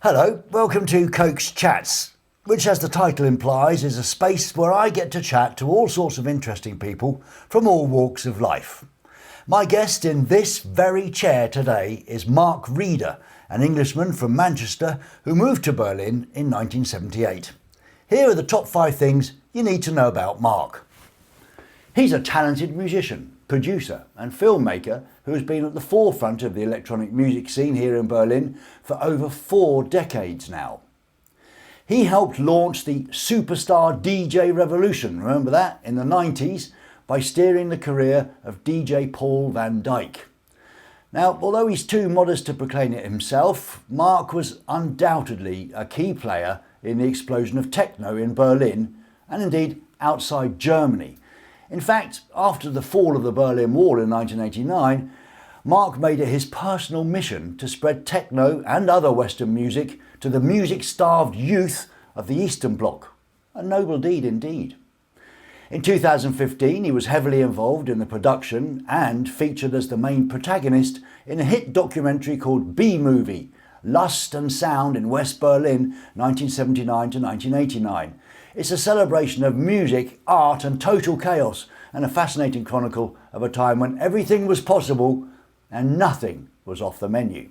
Hello, welcome to Coke's Chats, which as the title implies is a space where I get to chat to all sorts of interesting people from all walks of life. My guest in this very chair today is Mark Reeder, an Englishman from Manchester who moved to Berlin in 1978. Here are the top 5 things you need to know about Mark. He's a talented musician, producer and filmmaker who has been at the forefront of the electronic music scene here in Berlin for over 4 decades now. He helped launch the superstar DJ revolution, remember that, in the 90s, by steering the career of DJ Paul van Dyk. Now, although he's too modest to proclaim it himself, Mark was undoubtedly a key player in the explosion of techno in Berlin and indeed outside Germany. In fact, after the fall of the Berlin Wall in 1989, Mark made it his personal mission to spread techno and other Western music to the music-starved youth of the Eastern Bloc. A noble deed indeed. In 2015, he was heavily involved in the production and featured as the main protagonist in a hit documentary called B-Movie, Lust and Sound in West Berlin, 1979 to 1989. It's a celebration of music, art and total chaos, and a fascinating chronicle of a time when everything was possible and nothing was off the menu.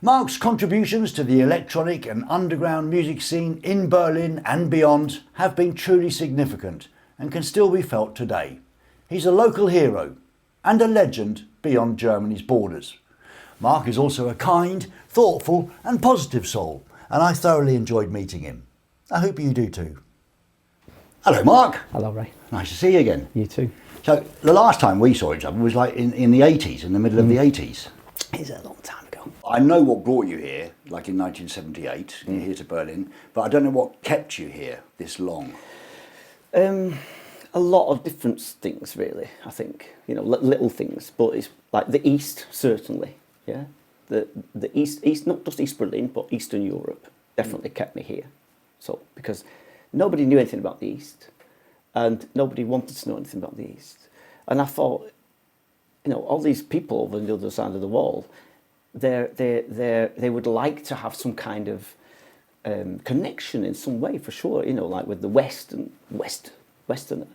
Mark's contributions to the electronic and underground music scene in Berlin and beyond have been truly significant and can still be felt today. He's a local hero and a legend beyond Germany's borders. Mark is also a kind, thoughtful and positive soul, and I thoroughly enjoyed meeting him. I hope you do too. Hello, Mark. Hello, Ray. Nice to see you again. You too. So the last time we saw each other was like in the 80s, in the middle of the 80s. It's a long time ago. I know what brought you here, like in 1978, you're here to Berlin, but I don't know what kept you here this long. A lot of different things, really, I think. You know, little things, but it's like the East, certainly, yeah? The East, not just East Berlin, but Eastern Europe definitely kept me here. So, because nobody knew anything about the East, and nobody wanted to know anything about the East. And I thought, you know, all these people over on the other side of the wall, they would like to have some kind of connection in some way, for sure, you know, like with the West and Westerner.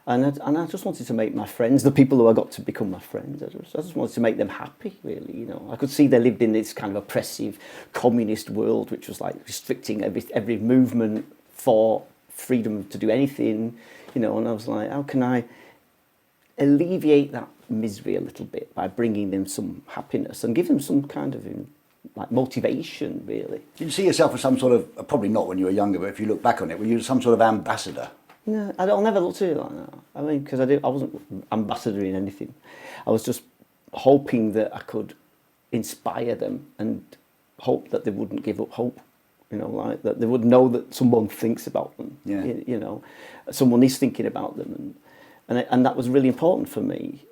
And I just wanted to make my friends, the people who I got to become my friends, I just wanted to make them happy, really, you know. I could see they lived in this kind of oppressive communist world, which was like restricting every movement for freedom to do anything, you know, and I was like, how can I alleviate that misery a little bit by bringing them some happiness and give them some kind of like motivation, really. Did you see yourself as some sort of, probably not when you were younger, but if you look back on it, were you some sort of ambassador? No, I'll never look at it like that. I mean, because I wasn't ambassadoring anything. I was just hoping that I could inspire them and hope that they wouldn't give up hope. You know, like that they would know that someone thinks about them. Yeah. You know, someone is thinking about them, and that was really important for me,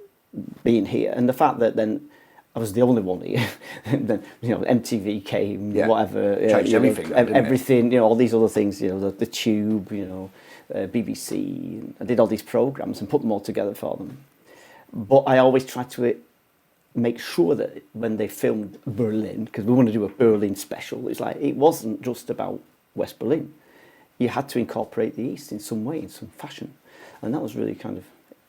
being here. And the fact that then I was the only one here. Then, you know, MTV came, whatever, changed everything. Everything, you know, all these other things. You know, the Tube, you know. BBC. I did all these programs and put them all together for them. But I always tried to make sure that when they filmed Berlin, because we want to do a Berlin special, it's like it wasn't just about West Berlin. You had to incorporate the East in some way, in some fashion, and that was really kind of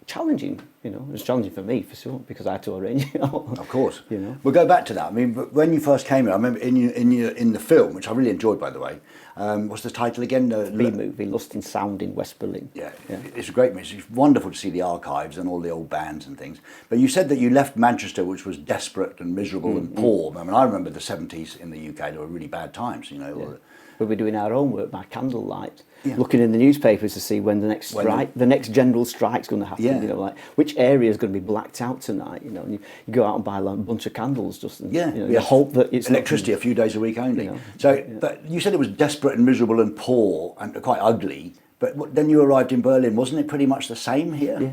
challenging. You know, it was challenging for me for sure because I had to arrange it all. Of course, you know. We'll go back to that. I mean, but when you first came here, I remember in the film, which I really enjoyed, by the way. What's the title again? The B-Movie, Lust and Sound in West Berlin. Yeah, it's a great movie. It's wonderful to see the archives and all the old bands and things. But you said that you left Manchester, which was desperate and miserable and poor. I mean, I remember the 70s in the UK. There were really bad times, you know. Yeah. We were doing our own work by candlelight, looking in the newspapers to see when the next strike, the next general strike's going to happen. You know, like which area is going to be blacked out tonight. You know, and you go out and buy like, a bunch of candles just, and, you know, you hope that it's electricity a few days a week only. You know, so, but you said it was desperate and miserable and poor and quite ugly. But then you arrived in Berlin, wasn't it pretty much the same here? Yeah,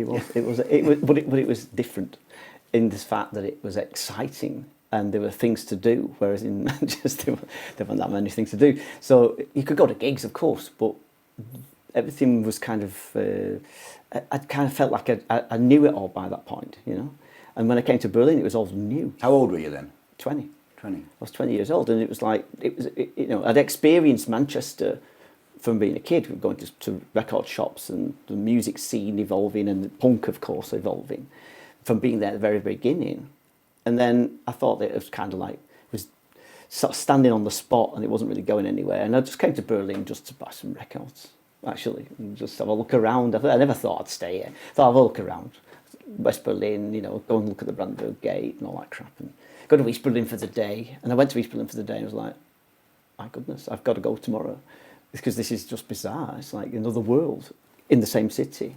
it was. It was, but it was different in the fact that it was exciting. And there were things to do, whereas in Manchester there weren't that many things to do. So you could go to gigs, of course, but everything was kind of... I kind of felt like I knew it all by that point, you know. And when I came to Berlin, it was all new. How old were you then? 20. 20. I was 20 years old, and it was like, you know, I'd experienced Manchester from being a kid, going to record shops and the music scene evolving and the punk, of course, evolving from being there at the very beginning. And then I thought that it was kind of like, it was sort of standing on the spot and it wasn't really going anywhere. And I just came to Berlin just to buy some records, actually, and just have a look around. I never thought I'd stay here. I thought I'd have a look around. West Berlin, you know, go and look at the Brandenburg Gate and all that crap, and go to East Berlin for the day. And I went to East Berlin for the day and I was like, my goodness, I've got to go tomorrow, because this is just bizarre. It's like another world in the same city.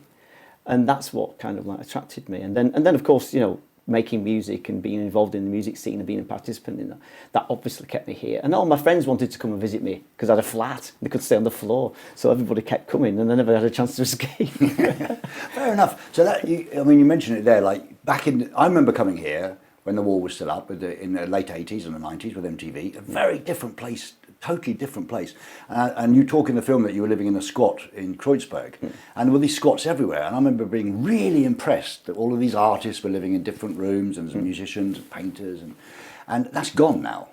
And that's what kind of like attracted me. And then of course, you know, making music and being involved in the music scene and being a participant in that obviously kept me here. And all my friends wanted to come and visit me because I had a flat. They could stay on the floor. So everybody kept coming and I never had a chance to escape. Fair enough. So that, I mean, you mentioned it there, like back in, I remember coming here when the wall was still up in the late 80s and the 90s with MTV, a very different place, totally different place. And you talk in the film that you were living in a squat in Kreuzberg, and there were these squats everywhere. And I remember being really impressed that all of these artists were living in different rooms, and there's musicians and painters, and that's gone now.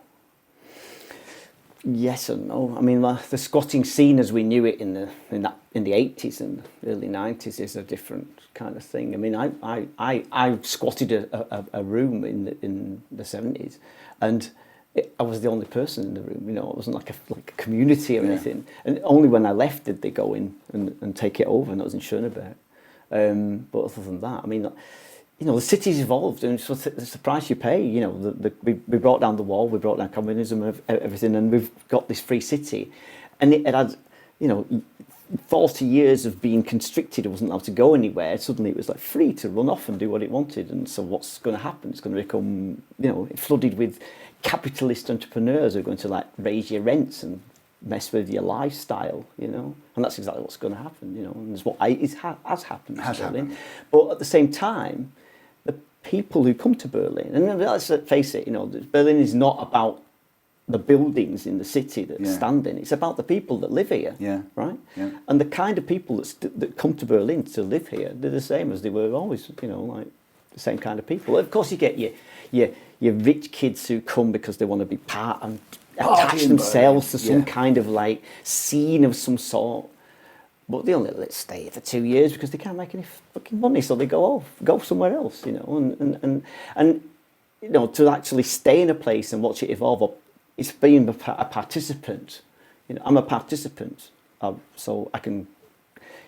Yes and no. I mean, the squatting scene as we knew it in the 80s and early 90s is a different kind of thing. I mean, I squatted a room in the 70s, and I was the only person in the room. You know, it wasn't like a community or anything. And only when I left did they go in and take it over, and that was in Schöneberg. But other than that, I mean, you know, the city's evolved, and so it's the price you pay. You know, we brought down the wall, we brought down communism and everything, and we've got this free city. And it had, you know, 40 years of being constricted, it wasn't allowed to go anywhere. Suddenly it was like free to run off and do what it wanted. And so what's going to happen? It's going to become, you know, flooded with capitalist entrepreneurs who are going to like raise your rents and mess with your lifestyle, you know, and that's exactly what's going to happen, you know, and it's what has happened in Berlin. But at the same time, the people who come to Berlin, and let's face it, you know, Berlin is not about the buildings in the city that stand in. It's about the people that live here, right? Yeah. And the kind of people that come to Berlin to live here, they're the same as they were always, you know, like the same kind of people. Of course, you get your rich kids who come because they want to be part and attach themselves to some kind of like scene of some sort. But they only stay here for 2 years because they can't make any fucking money, so they go somewhere else, you know. And you know, to actually stay in a place and watch it evolve, it's being a participant. You know, I'm a participant, so I can.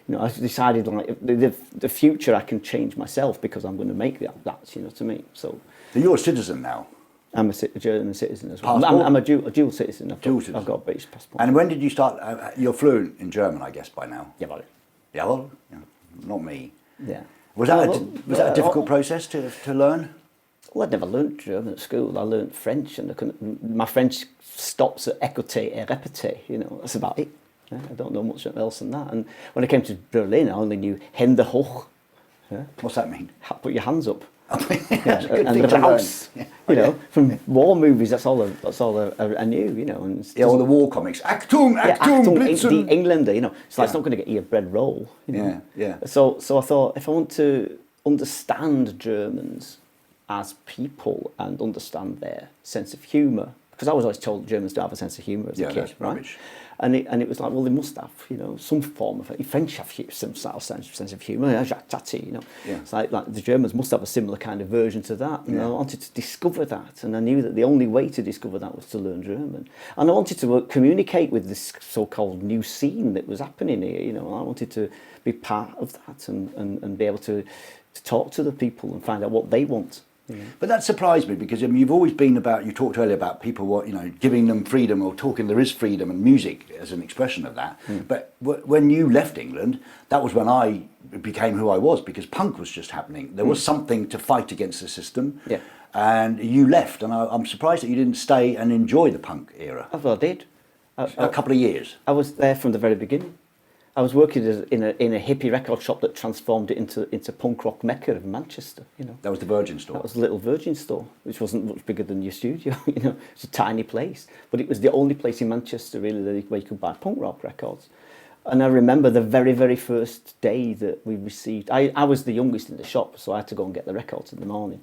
You know, I've decided like the future I can change myself because I'm going to make that. You know, to me. So you're a citizen now. I'm a German citizen as well. I'm a dual citizen. I've got a British passport. And when did you start? You're fluent in German, I guess, by now. Jawohl. Jawohl? Yeah. Not me. Yeah. Was that a difficult process to learn? Well, I'd never learnt German at school. I learnt French, and my French stops at écouter et répéter. You know, that's about it. Yeah, I don't know much else than that. And when I came to Berlin, I only knew Hände hoch. Yeah. What's that mean? Put your hands up. That's a good thing to learn. You know, from war movies, that's all I knew, you know. And all the war comics. Achtung, Achtung, Blitzen. The Engländer, you know. It's like it's not going to get you a bread roll, you know. Yeah. So I thought, if I want to understand Germans as people and understand their sense of humour, because I was always told Germans don't have a sense of humour as a kid, right? Rubbish. And it was like, well, they must have, you know, some form of it. French have some sort of sense of humour, Jacques Tati, you know. Yeah. It's like the Germans must have a similar kind of version to that. And I wanted to discover that. And I knew that the only way to discover that was to learn German. And I wanted to communicate with this so-called new scene that was happening here, you know. I wanted to be part of that and be able to talk to the people and find out what they want. But that surprised me because you've always been about, you talked earlier about people, you know, giving them freedom or talking, there is freedom and music as an expression of that. But when you left England, that was when I became who I was because punk was just happening. There was something to fight against the system. Yeah. And you left, and I'm surprised that you didn't stay and enjoy the punk era. Well, I did. A couple of years. I was there from the very beginning. I was working in a hippie record shop that transformed it into punk rock mecca of Manchester. You know, that was the Virgin store. That was the little Virgin store, which wasn't much bigger than your studio. You know, it's a tiny place, but it was the only place in Manchester really where you could buy punk rock records. And I remember the very, very first day that we received. I was the youngest in the shop, so I had to go and get the records in the morning.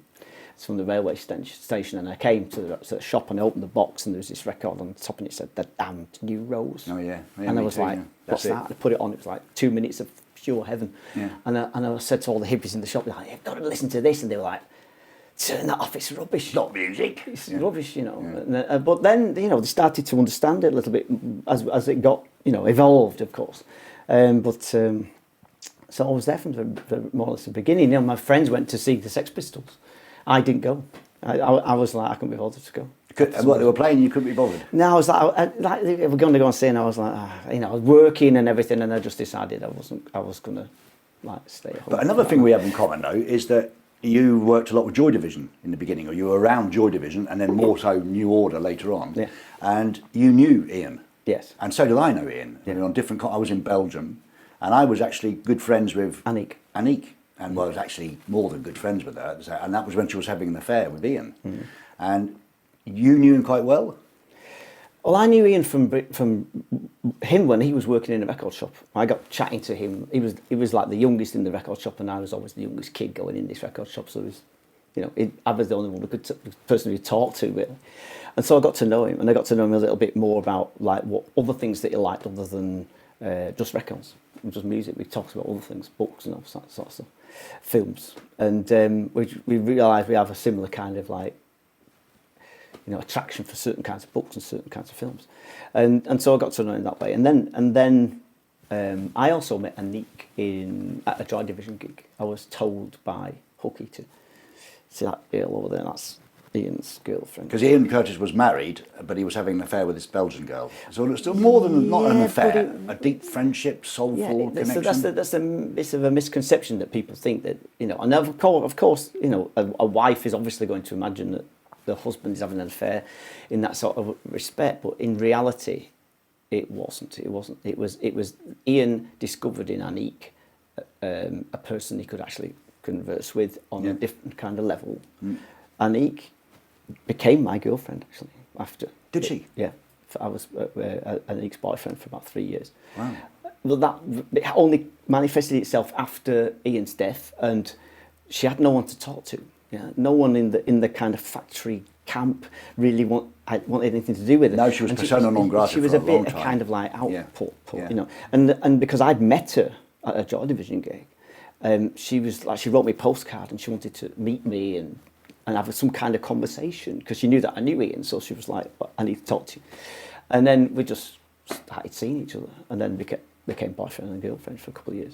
from the railway station, and I came to the shop and I opened the box, and there was this record on the top, and it said "The Damned New Rose." Oh yeah, and I was like, "What's that?" And I put it on. It was like 2 minutes of pure heaven. Yeah. And I said to all the hippies in the shop, like, "You've got to listen to this," and they were like, "Turn that off! It's rubbish. It's not music. It's rubbish, you know." Yeah. But then, you know, they started to understand it a little bit as it got, you know, evolved, of course. So I was there from the more or less the beginning. You know, my friends went to see the Sex Pistols. I didn't go. I was like, I couldn't be bothered to go. And what they were playing, you couldn't be bothered? No, I was like they were going to go and sing. I was like, you know, I was working and everything, and I just decided I was going to like stay at home. But another thing we have in common though is that you worked a lot with Joy Division in the beginning, or you were around Joy Division, and then more so New Order later on. Yeah. And you knew Ian. Yes. And so did I know Ian. Yeah. I mean, on different. I was in Belgium, and I was actually good friends with Anik. And was actually more than good friends with her. And that was when she was having an affair with Ian. Mm. And you knew him quite well? Well, I knew Ian from him when he was working in a record shop. I got chatting to him. He was like the youngest in the record shop, and I was always the youngest kid going in this record shop. So it was, you know, I was the only one person to talk to, really. And so I got to know him, and I got to know him a little bit more about like what other things that he liked other than just records, just music. We talked about other things, books and all that sort of stuff, films, and we realised we have a similar kind of like, you know, attraction for certain kinds of books and certain kinds of films, and so I got to know him that way. And then I also met Anik at a Joy Division gig. I was told by Hooky to see that girl over there. And that's Ian's girlfriend. Because Ian Curtis was married, but he was having an affair with this Belgian girl. So it's still more than not an affair, a deep friendship, soulful connection. So that's a bit of a misconception that people think that, you know, and of course, you know, a wife is obviously going to imagine that the husband is having an affair in that sort of respect, but in reality, it wasn't. It was Ian discovered in Anik a person he could actually converse with on a different kind of level. Mm. Anik became my girlfriend actually after. Did she? Yeah, I was Anik's boyfriend for about 3 years. Wow. Well, that it only manifested itself after Ian's death, and she had no one to talk to. Yeah, no one in the kind of factory camp really wanted anything to do with it. No, she was persona non grata. She was a bit kind of like output, you know. And because I'd met her at a Joy Division gig, she was like, she wrote me a postcard and she wanted to meet me and have some kind of conversation because she knew that I knew Ian, so she was like, I need to talk to you. And then we just started seeing each other, and then became boyfriend and girlfriend for a couple of years.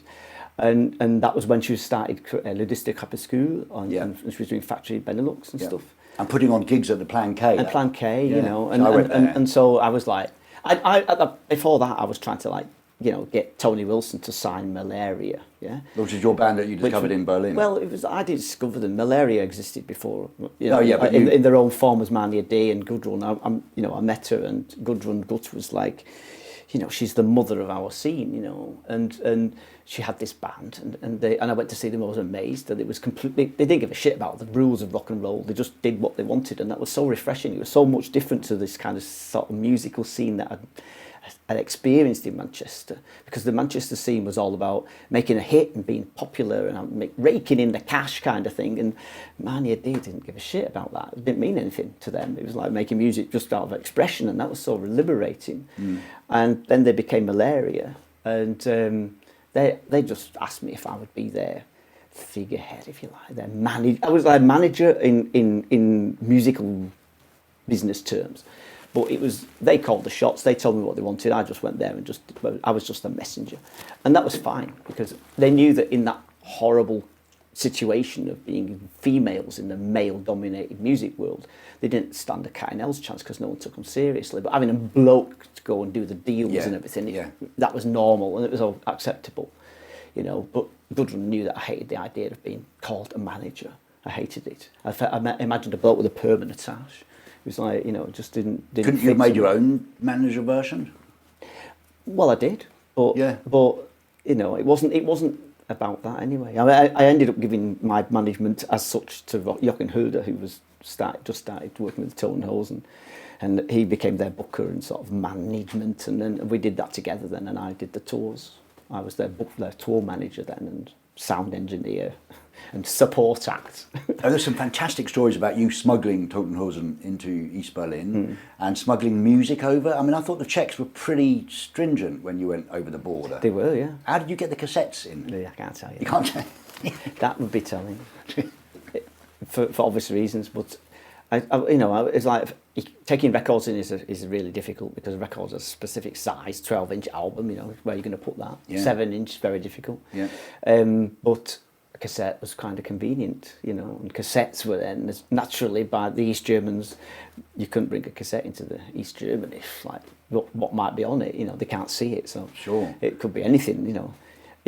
And that was when she started Ludistic Upper School, and she was doing Factory Benelux and stuff. And putting on gigs at the Plan K. And Plan K, you know. And so I was like, before that I was trying to like, you know, get Tony Wilson to sign Malaria, yeah. Which is your band that you discovered in Berlin. Well, I discovered them. Malaria existed before, you know, but in their own form as Mania Day and Gudrun. I met her, and Gudrun Gut was like, you know, she's the mother of our scene, you know, and she had this band, and I went to see them. I was amazed that it was completely. They didn't give a shit about the rules of rock and roll. They just did what they wanted, and that was so refreshing. It was so much different to this kind of sort of musical scene that I'd experienced in Manchester, because the Manchester scene was all about making a hit and being popular and raking in the cash kind of thing, and Mania D didn't give a shit about that. It didn't mean anything to them. It was like making music just out of expression, and that was so liberating. And then they became Malaria, and they just asked me if I would be their figurehead, if you like, their manager. I was their manager in musical business terms. But they called the shots, they told me what they wanted, I just went there and I was just a messenger. And that was fine, because they knew that in that horrible situation of being females in the male-dominated music world, they didn't stand a cat and else chance because no one took them seriously. But having a bloke to go and do the deals and everything, that was normal and it was all acceptable, you know. But Gudrun knew that I hated the idea of being called a manager. I hated it. I imagined a bloke with a permanent moustache. It was like, you know, it just didn't. Couldn't you have made your own manager version? Well, I did, but you know, it wasn't about that anyway. I ended up giving my management as such to Jochen Herder, who was just started working with Tone Hosen, and he became their booker and sort of management, and then we did that together then, and I did the tours. I was their tour manager then and sound engineer. and support act. There's some fantastic stories about you smuggling Totenhausen into East Berlin and smuggling music over. I mean, I thought the checks were pretty stringent when you went over the border. They were, yeah. How did you get the cassettes in? Yeah, I can't tell you. You can't tell. That would be telling, for obvious reasons. But it's like taking records in is really difficult because records are a specific size, 12-inch album. You know, where you're going to put that. Yeah. 7-inch, very difficult. Yeah. But a cassette was kind of convenient, you know. And cassettes were then naturally by the East Germans. You couldn't bring a cassette into the East Germany. Like what might be on it, you know, they can't see it, so sure it could be anything, you know.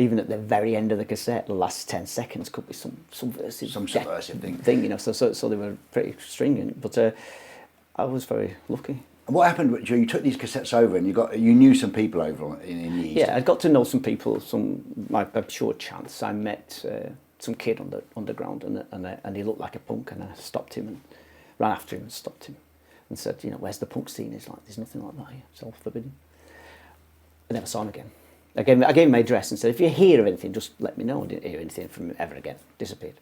Even at the very end of the cassette, the last 10 seconds could be some subversive thing, you know. So they were pretty stringent, but I was very lucky. And what happened? You took these cassettes over, and you knew some people over in the East. Yeah, I got to know some people. By pure chance, I met some kid on the underground, and he looked like a punk, and I stopped him and ran after him and stopped him, and said, you know, where's the punk scene? He's like, there's nothing like that here. It's all forbidden. I never saw him again. I gave him my address and said, if you hear of anything, just let me know. I didn't hear anything from him ever again. Disappeared.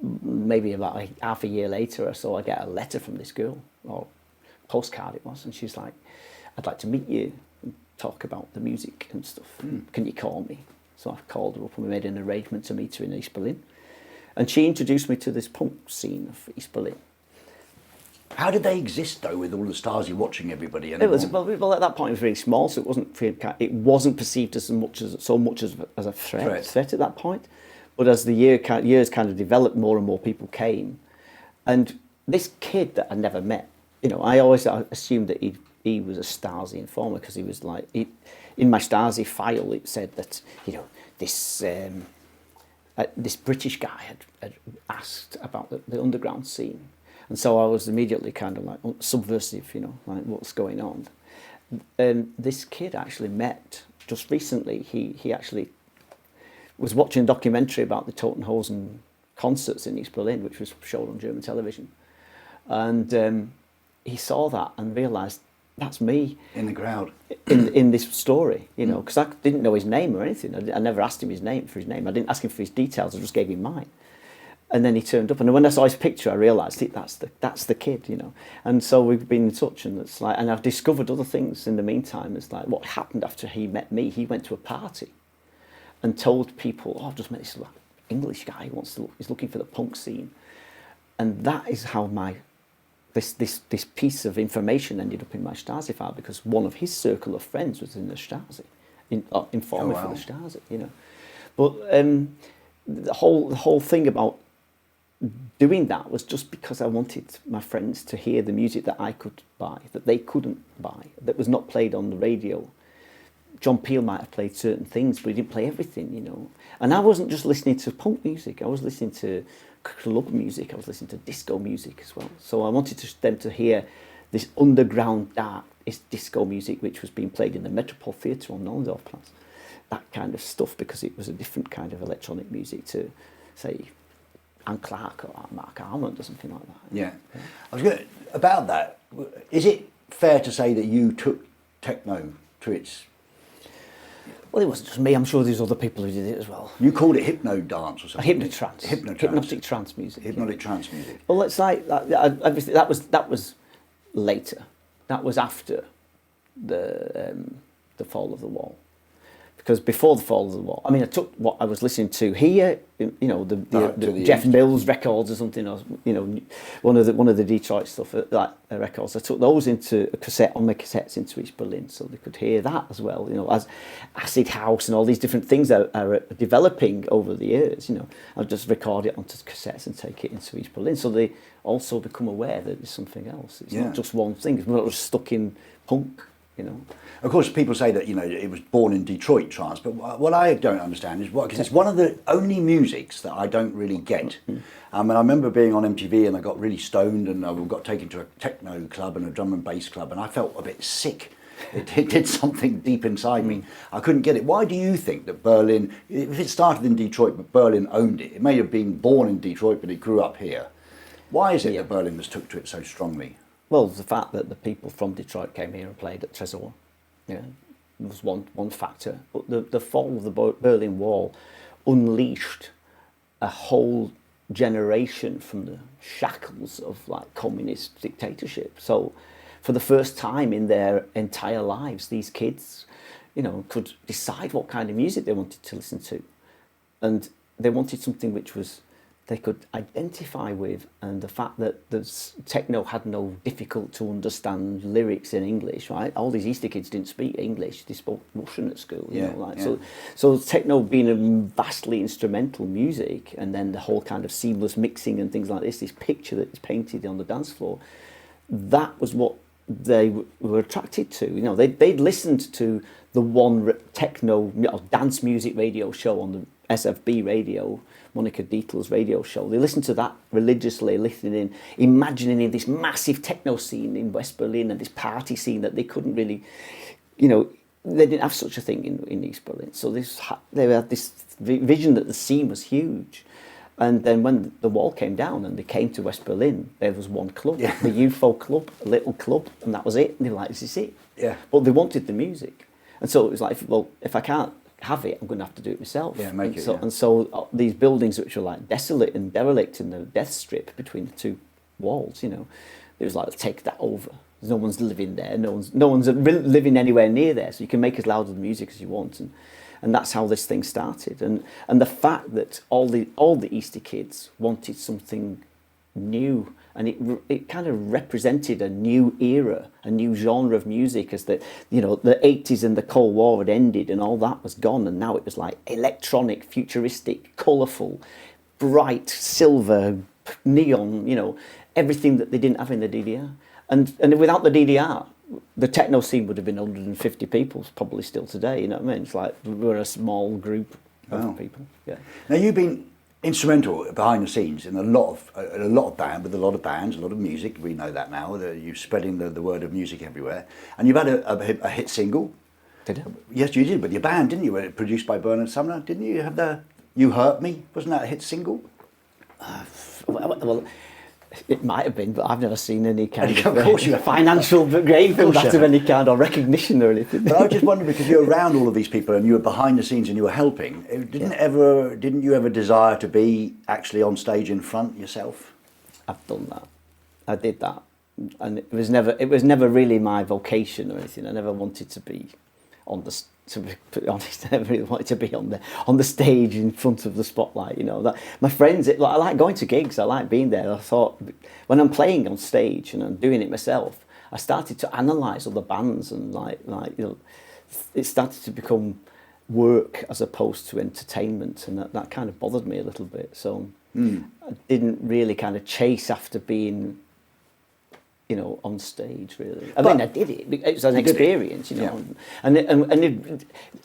Maybe about half a year later or so, I get a letter from this girl, or postcard it was, and she's like, I'd like to meet you and talk about the music and stuff. Can you call me? So I called her up and we made an arrangement to meet her in East Berlin. And she introduced me to this punk scene of East Berlin. How did they exist though, with all the Stasi watching everybody? And it was well at that point it was really small, so it wasn't perceived as so much as a threat at that point. But as the years kind of developed, more and more people came, and this kid that I never met, you know, I always assumed that he was a Stasi informer because he was like in my Stasi file it said that, you know, this British guy had asked about the underground scene. And so I was immediately kind of like subversive, you know, like what's going on. This kid actually met, just recently, he actually was watching a documentary about the Totenhausen concerts in East Berlin, which was shown on German television. And he saw that and realised, that's me. In the crowd. In this story, you know, because I didn't know his name or anything. I never asked him for his name. I didn't ask him for his details, I just gave him mine. And then he turned up, and when I saw his picture, I realised that's the kid, you know. And so we've been in touch, and it's like, and I've discovered other things in the meantime. It's like what happened after he met me. He went to a party, and told people, "Oh, I've just met this English guy. He's looking for the punk scene," and that is how this piece of information ended up in my Stasi file, because one of his circle of friends was in the Stasi, informing for the Stasi, you know. But the whole thing about doing that was just because I wanted my friends to hear the music that I could buy, that they couldn't buy, that was not played on the radio. John Peel might have played certain things, but he didn't play everything, you know. And I wasn't just listening to punk music, I was listening to club music, I was listening to disco music as well. So I wanted them to hear this underground dark disco music which was being played in the Metropole Theatre on Nollendorfplatz. That kind of stuff, because it was a different kind of electronic music to, say, Anne Clark or Mark Armand or something like that. Yeah. I was going about that. Is it fair to say that you took techno to its... Well, it wasn't just me. I'm sure there's other people who did it as well. You called it hypno dance or something? Hypnotrance. Hypnotic trance music. Hypnotic trance music. Well, it's like obviously that was later. That was after the fall of the wall. Because before the fall of the wall, I mean, I took what I was listening to here, you know, the Jeff Mills records or something, or you know, one of the Detroit stuff, like records. I took those into a cassette on my cassettes into East Berlin, so they could hear that as well. You know, as acid house and all these different things are developing over the years. You know, I'll just record it onto cassettes and take it into East Berlin, so they also become aware that there's something else. It's not just one thing. It's not just stuck in punk. You know. Of course, people say that, you know, it was born in Detroit trance, but what I don't understand is because it's one of the only musics that I don't really get. And I remember being on MTV and I got really stoned and I got taken to a techno club and a drum and bass club, and I felt a bit sick. It did something deep inside me. I couldn't get it. Why do you think that Berlin, if it started in Detroit but Berlin owned it, it may have been born in Detroit but it grew up here. Why is it that Berlin was took to it so strongly? Well, the fact that the people from Detroit came here and played at Tresor, was one factor. But the fall of the Berlin Wall unleashed a whole generation from the shackles of like communist dictatorship. So for the first time in their entire lives, these kids, you know, could decide what kind of music they wanted to listen to. And they wanted something which was they could identify with, and the fact that the techno had no difficult to understand lyrics in English, right? All these Easter kids didn't speak English; they spoke Russian at school, you know. Like so techno being a vastly instrumental music, and then the whole kind of seamless mixing and things like this picture that is painted on the dance floor, that was what they were attracted to. You know, they'd listened to the one techno dance music radio show on the SFB radio, Monica Dietl's radio show. They listened to that religiously, listening, imagining this massive techno scene in West Berlin and this party scene that they couldn't really, you know, they didn't have such a thing in East Berlin. So they had this vision that the scene was huge. And then when the wall came down and they came to West Berlin, there was one club, the UFO club, a little club, and that was it. And they were like, this is it. Yeah. But they wanted the music. And so it was like, well, if I can't have it, I'm going to have to do it myself. Yeah, make it. And so these buildings which were like desolate and derelict in the death strip between the two walls, you know, it was like, take that over. No one's living there. No one's living anywhere near there. So you can make as loud of the music as you want. And that's how this thing started. And the fact that all the Easter kids wanted something new, and it kind of represented a new era, a new genre of music, as the 80s and the Cold War had ended and all that was gone, and now it was like electronic, futuristic, colourful, bright, silver, neon, you know, everything that they didn't have in the DDR. And without the DDR, the techno scene would have been 150 people, probably still today, you know what I mean? It's like we're a small group of people. Yeah. Now you've been instrumental behind the scenes in a lot of bands, a lot of music. We know that now. You're spreading the word of music everywhere, and you've had a hit single. Did I? Yes, you did. But your band, didn't you? Produced by Bernard Sumner, didn't you? Have the "You Hurt Me"? Wasn't that a hit single? Well, it might have been, but I've never seen any kind of financial gain from that of any kind, or recognition or anything. But I just wondered, because you're around all of these people and you were behind the scenes and you were helping, didn't you ever desire to be actually on stage in front yourself? I've done that. I did that, and it was never really my vocation or anything. I never wanted to be on the. To be honest, I never really wanted to be on the stage in front of the spotlight. You know, that my friends, I like going to gigs. I like being there. I thought when I'm playing on stage and I'm doing it myself, I started to analyse other bands, and like you know, it started to become work as opposed to entertainment, and that kind of bothered me a little bit. So I didn't really kind of chase after being, you know, on stage, really. I mean, I did it. It was an experience, you know. Yeah.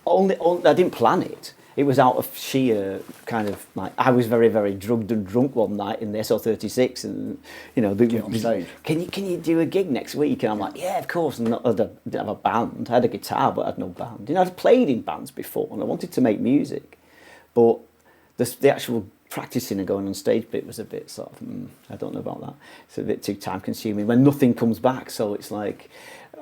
Only I didn't plan it. It was out of sheer kind of like, I was very, very drugged and drunk one night in the SO36, and you know, on stage. Can you do a gig next week? And I'm like, yeah, of course. And I didn't have a band. I had a guitar, but I had no band. You know, I'd played in bands before, and I wanted to make music, but the actual practicing and going on stage bit was a bit sort of, I don't know about that. It's a bit too time consuming when nothing comes back. So it's like,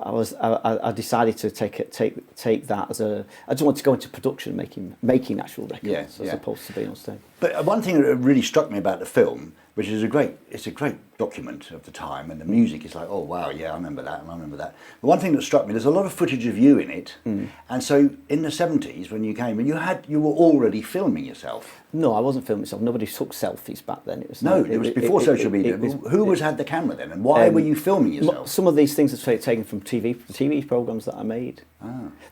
I decided to take that as I just wanted to go into production, making actual records as opposed to being on stage. But one thing that really struck me about the film, which is it's a great document of the time, and the music is like, oh wow, yeah, I remember that, and I remember that. But one thing that struck me, there's a lot of footage of you in it, and so in the 70s when you came, you were already filming yourself. No, I wasn't filming myself. Nobody took selfies back then. It was before social media. Who had the camera then, and why were you filming yourself? Some of these things are taken from TV programs that I made.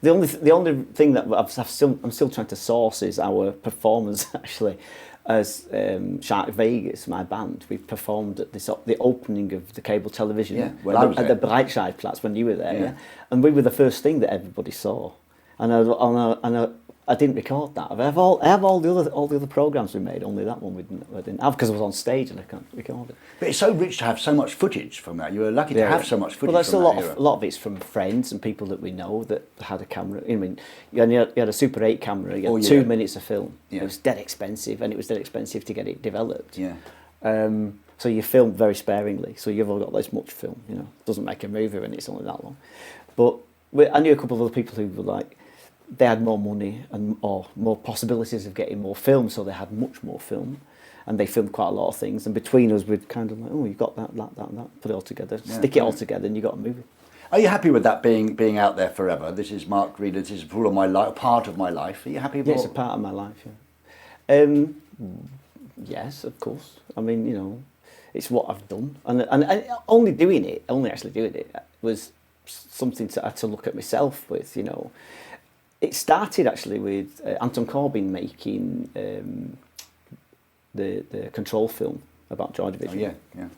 The only thing that I'm still trying to source is our performance actually. As Shark Vegas, my band, we performed at the opening of the cable television at the Breitscheidplatz when you were there, and we were the first thing that everybody saw, and I didn't record that. I have all the other programs we made. Only that one I didn't have, because I was on stage and I can't record it. But it's so rich to have so much footage from that. You were lucky to have so much footage. Well, there's a lot of it's from friends and people that we know that had a camera. I mean, you had a Super 8 camera. You had 2 minutes of film. It was dead expensive, and it was dead expensive to get it developed. Yeah. So you filmed very sparingly. So you've only got this much film. You know, it doesn't make a movie when it's only that long. But I knew a couple of other people who were like, they had more money or more possibilities of getting more film, so they had much more film. and they filmed quite a lot of things. And between us, we'd kind of like, oh, you got that, and that, put it all together, stick it all together, and you got a movie. Are you happy with that being out there forever? This is Mark Reader. This is full of my life, part of my life. Are you happy with it? Yeah, it's a part of my life. Yeah. Yes, of course. I mean, you know, it's what I've done, and only actually doing it was something to I had to look at myself with. You know, it started actually with Anton Corbijn making the Control film about Joy Division. Oh, yeah.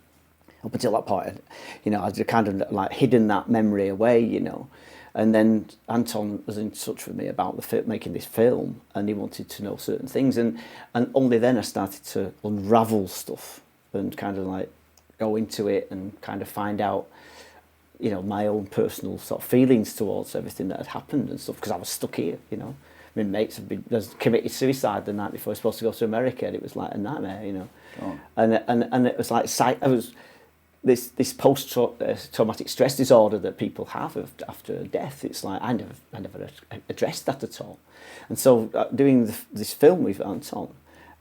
Up until that point, you know, I'd kind of like hidden that memory away, you know. And then Anton was in touch with me about making this film, and he wanted to know certain things, and only then I started to unravel stuff and kind of like go into it and kind of find out, you know, my own personal sort of feelings towards everything that had happened and stuff, because I was stuck here, you know. My mates had committed suicide the night before I was supposed to go to America, and it was like a nightmare, you know. Oh. And it was like this post-traumatic stress disorder that people have after death. It's like I never addressed that at all. And so doing this film with Anton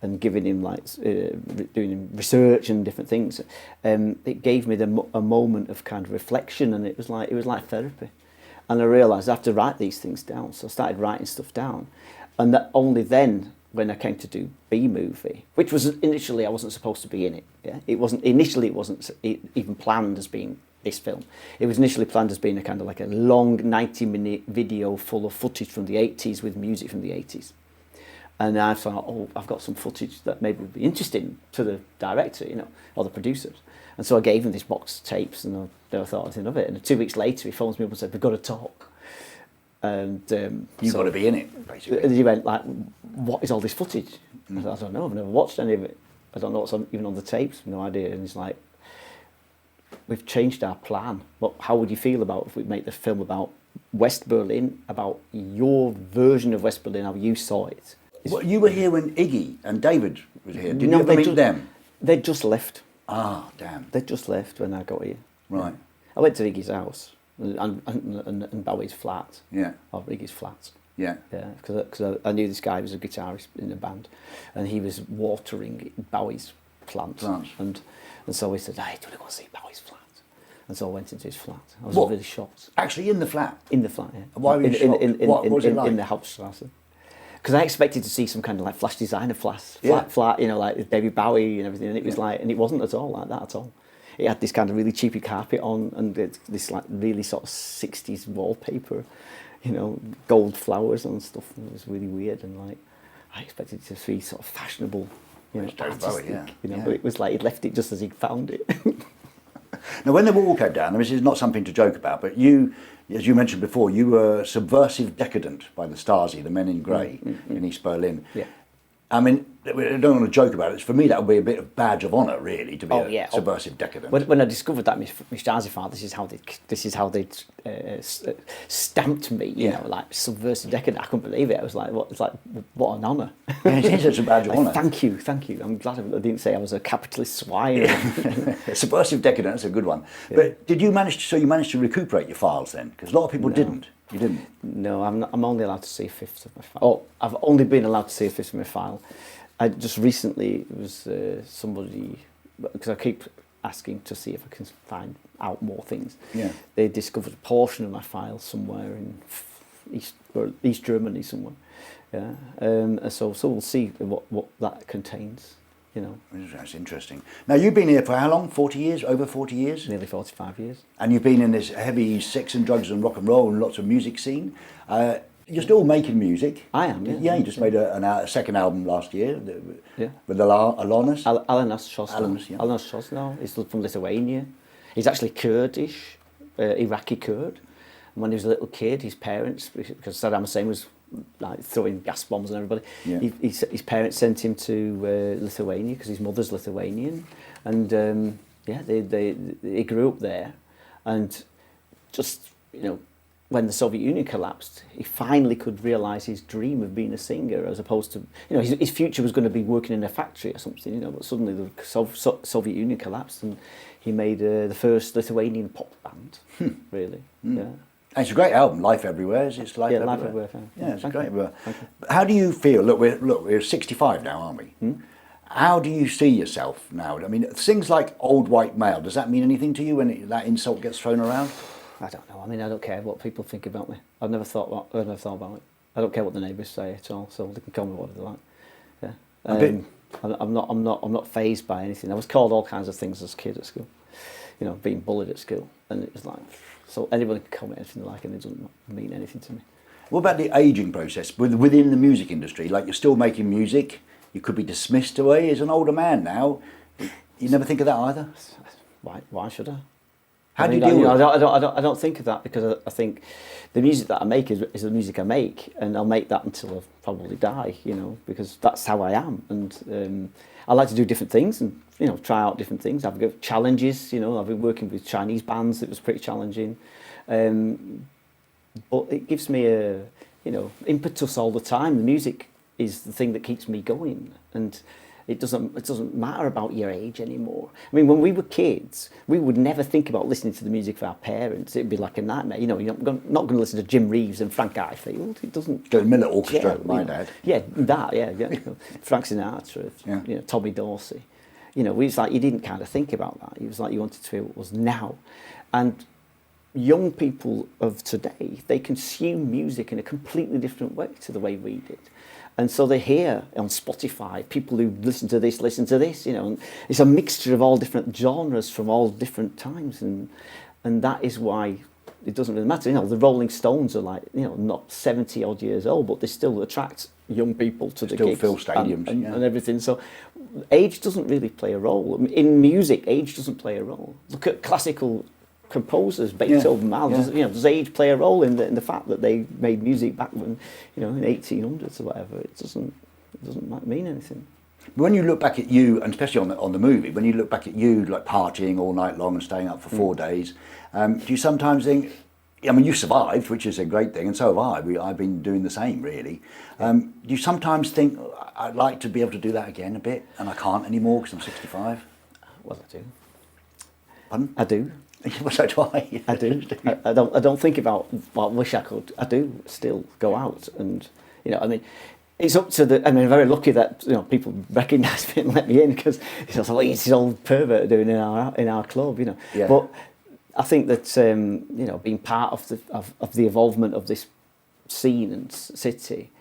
and giving him doing research and different things, it gave me a moment of kind of reflection, and it was like therapy. And I realised I have to write these things down, so I started writing stuff down, and that only then, when I came to do B-movie, which was initially I wasn't supposed to be in it. Yeah, it wasn't even planned as being this film. It was initially planned as being a kind of like a long 90-minute video full of footage from the 80s with music from the 80s. And I thought, oh, I've got some footage that maybe would be interesting to the director, you know, or the producers. And so I gave him this box of tapes, and I never thought anything of it. And 2 weeks later, he phones me up and said, "We've got to talk." And you've got to be in it, basically. And he went like, "What is all this footage?" I said, "I don't know. I've never watched any of it. I don't know what's even on the tapes. No idea." And he's like, "We've changed our plan. But how would you feel about if we make the film about West Berlin, about your version of West Berlin, how you saw it?" Well, you were here when Iggy and David was here. Did you ever meet them? They'd just left. Ah, damn. They'd just left when I got here. Right. I went to Iggy's house and Bowie's flat. Yeah. Or Iggy's flat. Yeah. Yeah, because I knew this guy was a guitarist in the band, and he was watering Bowie's plants. And so we said, "Hey, do you want to see Bowie's flat?" And so I went into his flat. I was really shocked. Actually, in the flat? In the flat, yeah. Why were you shocked? What was it like? In the Hauptstrasse. Because I expected to see some kind of like flash designer flat, you know, like David Bowie and everything, and it was like, and it wasn't at all like that at all. It had this kind of really cheapy carpet on, and this like really sort of 60s wallpaper, you know, gold flowers and stuff. And it was really weird, and like I expected to see sort of fashionable, you know, artistic, you know, but it was like he'd left it just as he found it. Now, when the wall came down, this is not something to joke about, but you, as you mentioned before, you were subversive decadent by the Stasi, the men in grey in East Berlin. Yeah. I mean, I don't want to joke about it. For me, that would be a bit of badge of honour, really, to be a subversive decadent. When I discovered that my Stasi file, this is how they stamped me. You know, like subversive decadent. I couldn't believe it. I was like, what an honour. Yeah, it is a badge of honour. Thank you. I'm glad I didn't say I was a capitalist swine. Subversive decadent. That's a good one. Yeah. But did you manage to recuperate your files then? Because a lot of people didn't. You didn't? No, I'm only allowed to see a fifth of my file. Oh, I've only been allowed to see a fifth of my file. I just recently, it was somebody, because I keep asking to see if I can find out more things. Yeah. They discovered a portion of my file somewhere in East Germany somewhere. Yeah. So we'll see what that contains. You know. That's interesting. Now, you've been here for how long? 40 years? Over 40 years? Nearly 45 years. And you've been in this heavy sex and drugs and rock and roll and lots of music scene. You're still making music. I am, yeah. Yeah, you just made a second album last year with Alanis. Alanis Shosnau. He's from Lithuania. He's actually Kurdish, Iraqi Kurd. And when he was a little kid, his parents, because Saddam Hussein was like throwing gas bombs on everybody. Yeah. His parents sent him to Lithuania because his mother's Lithuanian, and they grew up there, and just when the Soviet Union collapsed, he finally could realise his dream of being a singer, as opposed to his future was going to be working in a factory or something, but suddenly the Soviet Union collapsed, and he made the first Lithuanian pop band. Really, yeah. And it's a great album, Life Everywhere. It's Life Everywhere. Life Everywhere. Yeah, it's great. How do you feel? Look, we're 65 now, aren't we? How do you see yourself now? I mean, things like old white male, does that mean anything to you when that insult gets thrown around? I don't know. I mean, I don't care what people think about me. I've never thought about it. I don't care what the neighbours say at all, so they can call me whatever they like. Yeah. I'm not fazed by anything. I was called all kinds of things as a kid at school. You know, being bullied at school, and it was like, so anybody can call me anything they like, and it doesn't mean anything to me. What about the ageing process within the music industry? Like, you're still making music, you could be dismissed away as an older man now. You never think of that either? Why should I? How do you deal with it? I don't think of that, because I think the music that I make is the music I make, and I'll make that until I probably die, you know, because that's how I am. And I like to do different things and, you know, try out different things. I've got challenges, you know. I've been working with Chinese bands. It was pretty challenging. But it gives me a, you know, impetus all the time. The music is the thing that keeps me going, and it doesn't matter about your age anymore. I mean, when we were kids, we would never think about listening to the music of our parents. It'd be like a nightmare. You know, you're not going to listen to Jim Reeves and Frank Ifield. It doesn't. Go to Millet Orchestra, Yeah, my you know, dad. Yeah, that. Yeah. Frank Sinatra. Yeah. You know, Tommy Dorsey. You know, it was like you didn't kind of think about that. It was like you wanted to hear what was now, and young people of today, they consume music in a completely different way to the way we did. And so they hear on Spotify, people who listen to this, you know, and it's a mixture of all different genres from all different times. And that is why it doesn't really matter. You know, the Rolling Stones are like, you know, not 70 odd years old, but they still attract young people to the gigs. Still fill stadiums, and everything. So age doesn't really play a role. In music, age doesn't play a role. Look at classical composers, Beethoven, Mahler. You know, does age play a role in the fact that they made music back when, you know, in 1800s or whatever? It doesn't mean anything. When you look back at you, and especially on the movie, when you look back at you like partying all night long and staying up for 4 days, do you sometimes think? I mean, you survived, which is a great thing, and so have I. I've been doing the same, really. Do you sometimes think, I'd like to be able to do that again a bit, and I can't anymore because I'm 65? Well, I do. Pardon? I do. Well, so do I. I do. I don't think about, well, I wish I could. I do still go out, and, you know, I mean, it's up to the. I mean, I'm very lucky that, you know, people recognise me and let me in, because it's also like this old pervert doing in our club, you know. Yeah. But I think that you know, being part of the evolvement of this scene and city,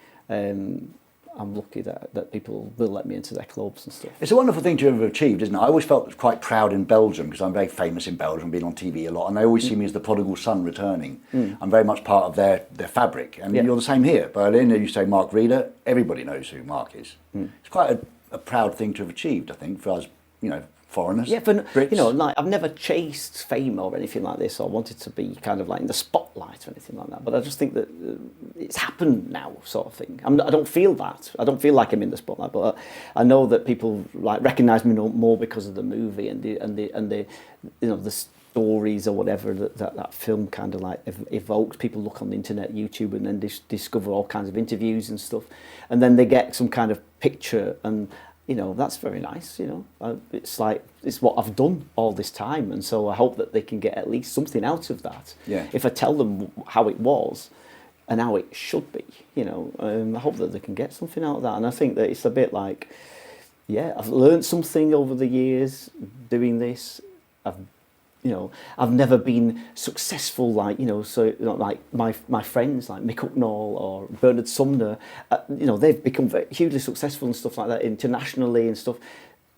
I'm lucky that people will let me into their clubs and stuff. It's a wonderful thing to have achieved, isn't it? I always felt quite proud in Belgium, because I'm very famous in Belgium, been on TV a lot, and they always see me as the prodigal son returning. I'm very much part of their fabric, and you're the same here. Berlin, you say Mark Reeder, everybody knows who Mark is. It's quite a proud thing to have achieved, I think, for us, you know, foreigners. Yeah, but Brits. you know, like, I've never chased fame or anything like this, or wanted to be kind of like in the spotlight or anything like that. But I just think that it's happened now, sort of thing. I don't feel that. I don't feel like I'm in the spotlight. But I know that people like recognise me more because of the movie and the you know, the stories or whatever that film kind of like evokes. People look on the internet, YouTube, and then discover all kinds of interviews and stuff, and then they get some kind of picture, and, you know, that's very nice, you know. It's like, it's what I've done all this time, and so I hope that they can get at least something out of that. Yeah. If I tell them how it was and how it should be, you know, I hope that they can get something out of that. And I think that it's a bit like, yeah, I've learned something over the years doing this. I've never been successful, like, you know, so, you know, like my friends like Mick Hucknall or Bernard Sumner, you know, they've become hugely successful and stuff like that internationally and stuff.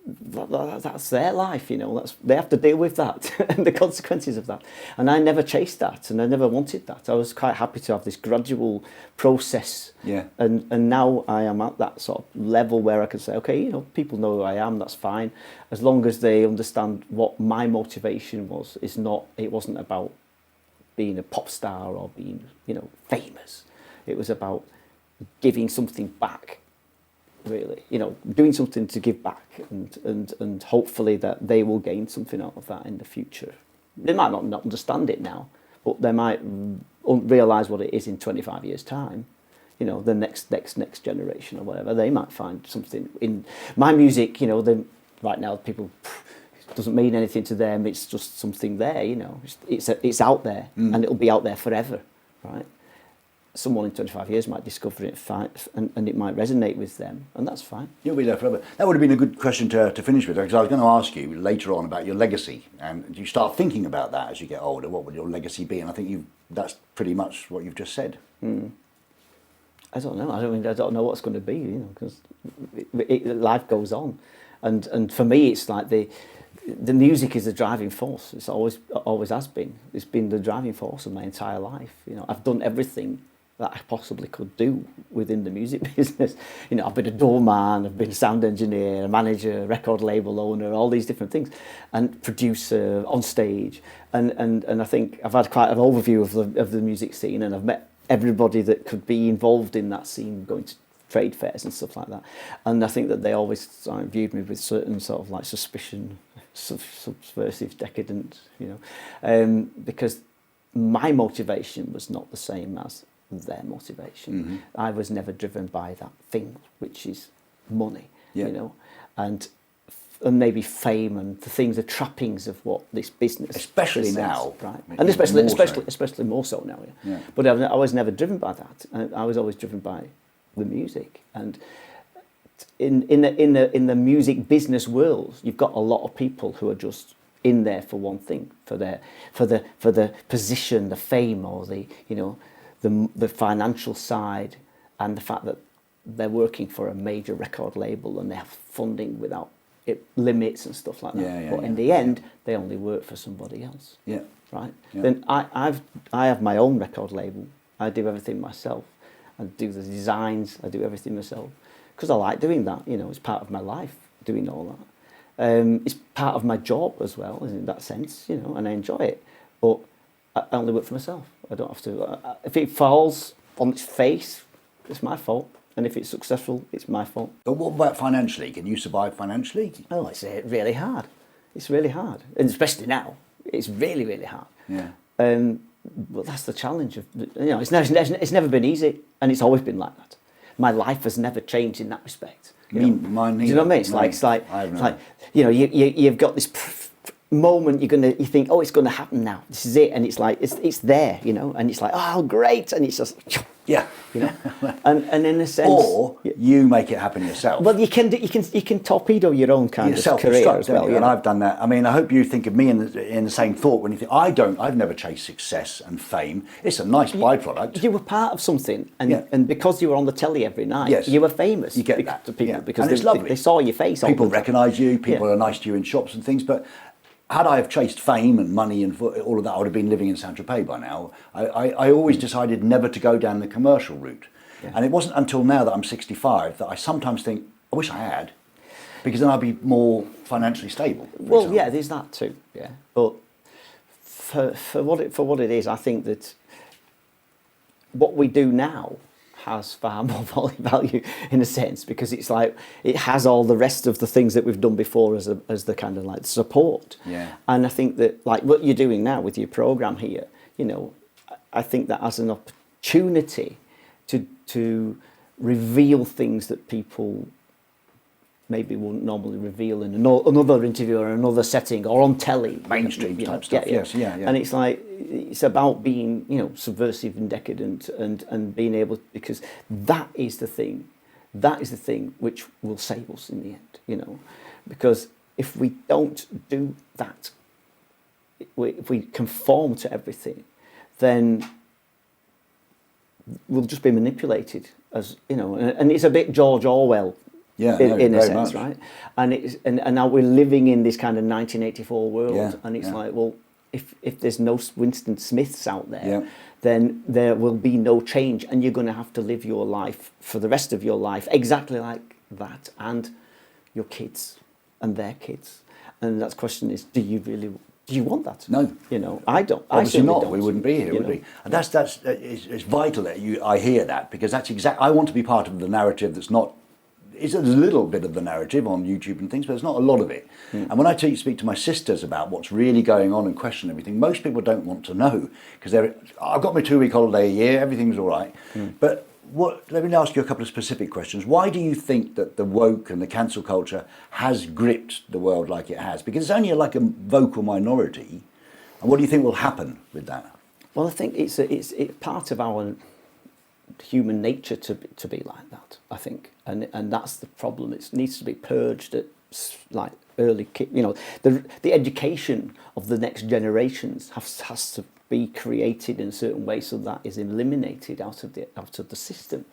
That's their life, you know. They have to deal with that and the consequences of that. And I never chased that, and I never wanted that. I was quite happy to have this gradual process. Yeah. And now I am at that sort of level where I can say, okay, you know, people know who I am. That's fine, as long as they understand what my motivation was. It wasn't about being a pop star or being, you know, famous. It was about giving something back. Really, you know, doing something to give back, and hopefully that they will gain something out of that in the future. They might not understand it now, but they might realise what it is in 25 years' time. You know, the next generation or whatever, they might find something in my music. You know, right now people, it doesn't mean anything to them. It's just something there. You know, it's out there, and it'll be out there forever, right? someone in 25 years might discover it and it might resonate with them, and that's fine. You'll be there forever. That would have been a good question to finish with, because I was going to ask you later on about your legacy, and do you start thinking about that as you get older? What will your legacy be? And I think that's pretty much what you've just said. I don't know. I don't know what's going to be, because life goes on, and for me, it's like the music is the driving force. It's always has been. It's been the driving force of my entire life. I've done everything that I possibly could do within the music business. I've been a doorman, I've been a sound engineer, a manager, record label owner, all these different things, and producer on stage. And I think I've had quite an overview of the music scene, and I've met everybody that could be involved in that scene, going to trade fairs and stuff like that. And I think that they always viewed me with certain sort of like suspicion, subversive, decadent, because my motivation was not the same as their motivation. I was never driven by that thing, which is money, and maybe fame and the trappings of what this business, especially presents, now, right? And especially more so now. Yeah. But I was never driven by that. I was always driven by the music. And in the music business world, you've got a lot of people who are just in there for one thing, for the position, the fame, or the financial side, and the fact that they're working for a major record label and they have funding without limits and stuff like that. But in the end, they only work for somebody else. Yeah. Right. Yeah. Then I have my own record label. I do everything myself. I do the designs. I do everything myself because I like doing that. It's part of my life doing all that. It's part of my job as well, in that sense. And I enjoy it. But I only work for myself. I don't have to. If it falls on its face, it's my fault. And if it's successful, it's my fault. But what about financially? Can you survive financially? Oh, it's really hard. It's really hard. And especially now, it's really, really hard. Yeah. But that's the challenge of, it's never been easy, and it's always been like that. My life has never changed in that respect. Mine neither. Do you know what I mean? It's like you've got this moment you think, oh, it's going to happen now. This is it, and it's like it's there, and it's like, oh, great, and it's just and in a sense, or you make it happen yourself. Well, you can torpedo your own kind of career as well. And I've done that. I mean, I hope you think of me in the same thought when you think I've never chased success and fame. It's a nice byproduct. You were part of something, and because you were on the telly every night, you were famous. You get that to people because and it's lovely. They saw your face. People recognise you. People are nice to you in shops and things, but. Had I have chased fame and money and all of that, I would have been living in Saint-Tropez by now. I always decided never to go down the commercial route. Yeah. And it wasn't until now that I'm 65 that I sometimes think, I wish I had, because then I'd be more financially stable. Well, example. Yeah, there's that too. Yeah, but for what it is, I think that what we do now has far more value in a sense, because it's like it has all the rest of the things that we've done before as the kind of like support. Yeah. And I think that like what you're doing now with your program here, I think that as an opportunity to reveal things that people maybe wouldn't normally reveal in another interview or another setting or on telly. Mainstream type stuff, yes. And it's like, it's about being, subversive and decadent and being able, because that is the thing which will save us in the end, because if we don't do that, if we conform to everything, then we'll just be manipulated as, and it's a bit George Orwell. Yeah, in a sense, right? And it's and now we're living in this kind of 1984 world, and it's like, well, if there's no Winston Smiths out there, then there will be no change, and you're going to have to live your life for the rest of your life exactly like that, and your kids and their kids. And that question is, do you want that? No, I don't. Obviously not. Don't. We wouldn't be here, would we? And it's vital that I hear that, because that's I want to be part of the narrative that's not. It's a little bit of the narrative on YouTube and things, but there's not a lot of it. Mm. And when I speak to my sisters about what's really going on and question everything, most people don't want to know, because I've got my 2-week holiday a year, everything's all right. Mm. But let me ask you a couple of specific questions. Why do you think that the woke and the cancel culture has gripped the world like it has? Because it's only like a vocal minority. And what do you think will happen with that? Well, I think it's part of our human nature to be like that, I think, and that's the problem. It needs to be purged at like early, the education of the next generations has to be created in a certain way so that is eliminated out of the system,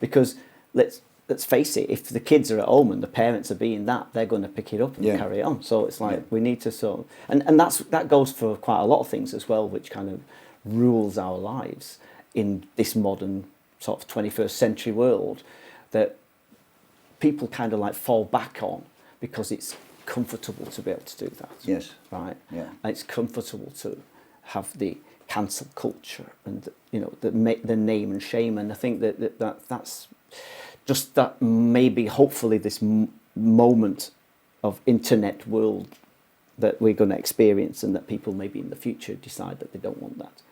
because let's face it, if the kids are at home and the parents are being that, they're going to pick it up and carry on. So it's like we need to sort of, and that goes for quite a lot of things as well, which kind of rules our lives in this modern sort of 21st century world, that people kind of like fall back on because it's comfortable to be able to do that. Yes. Right. Yeah. And it's comfortable to have the cancel culture and the name and shame, and I think that's just that maybe hopefully this moment of internet world that we're going to experience, and that people maybe in the future decide that they don't want that,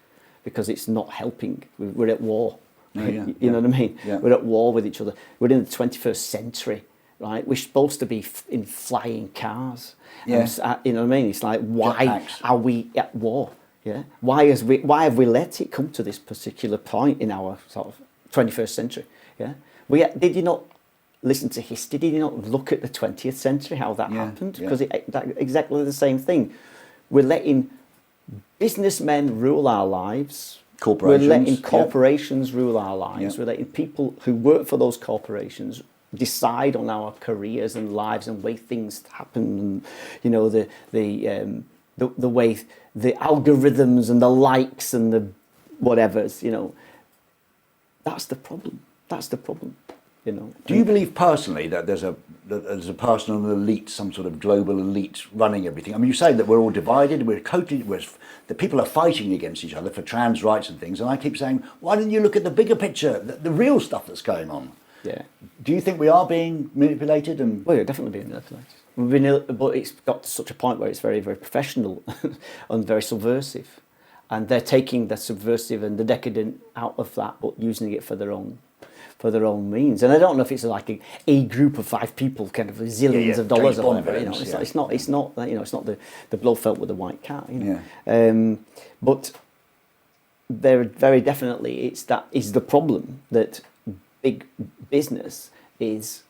because it's not helping. We're at war. You know what I mean? Yeah. We're at war with each other. We're in the 21st century, right? We're supposed to be in flying cars. Yeah. You know what I mean? It's like, why are we at war? Yeah. Why have we let it come to this particular point in our sort of 21st century? Yeah. Did you not listen to history? Did you not look at the 20th century, how that happened? Because exactly the same thing. We're letting businessmen rule our lives. Corporations. We're letting corporations rule our lives. We're letting people who work for those corporations decide on our careers and lives and way things happen. And the way the algorithms and the likes and the whatevers. That's the problem. That's the problem. Do you believe personally that there's a personal elite, some sort of global elite running everything? I mean, you say that we're all divided, the people are fighting against each other for trans rights and things, and I keep saying, why don't you look at the bigger picture, the real stuff that's going on? Yeah. Do you think we are being manipulated? Well, you're definitely being manipulated. But it's got to such a point where it's very, very professional and very subversive, and they're taking the subversive and the decadent out of that, but using it for their own means. And I don't know if it's like a group of 5 people, kind of zillions of dollars or whatever. It's not it's not the Blofeld with the white cat. But there very definitely that is the problem, that big business is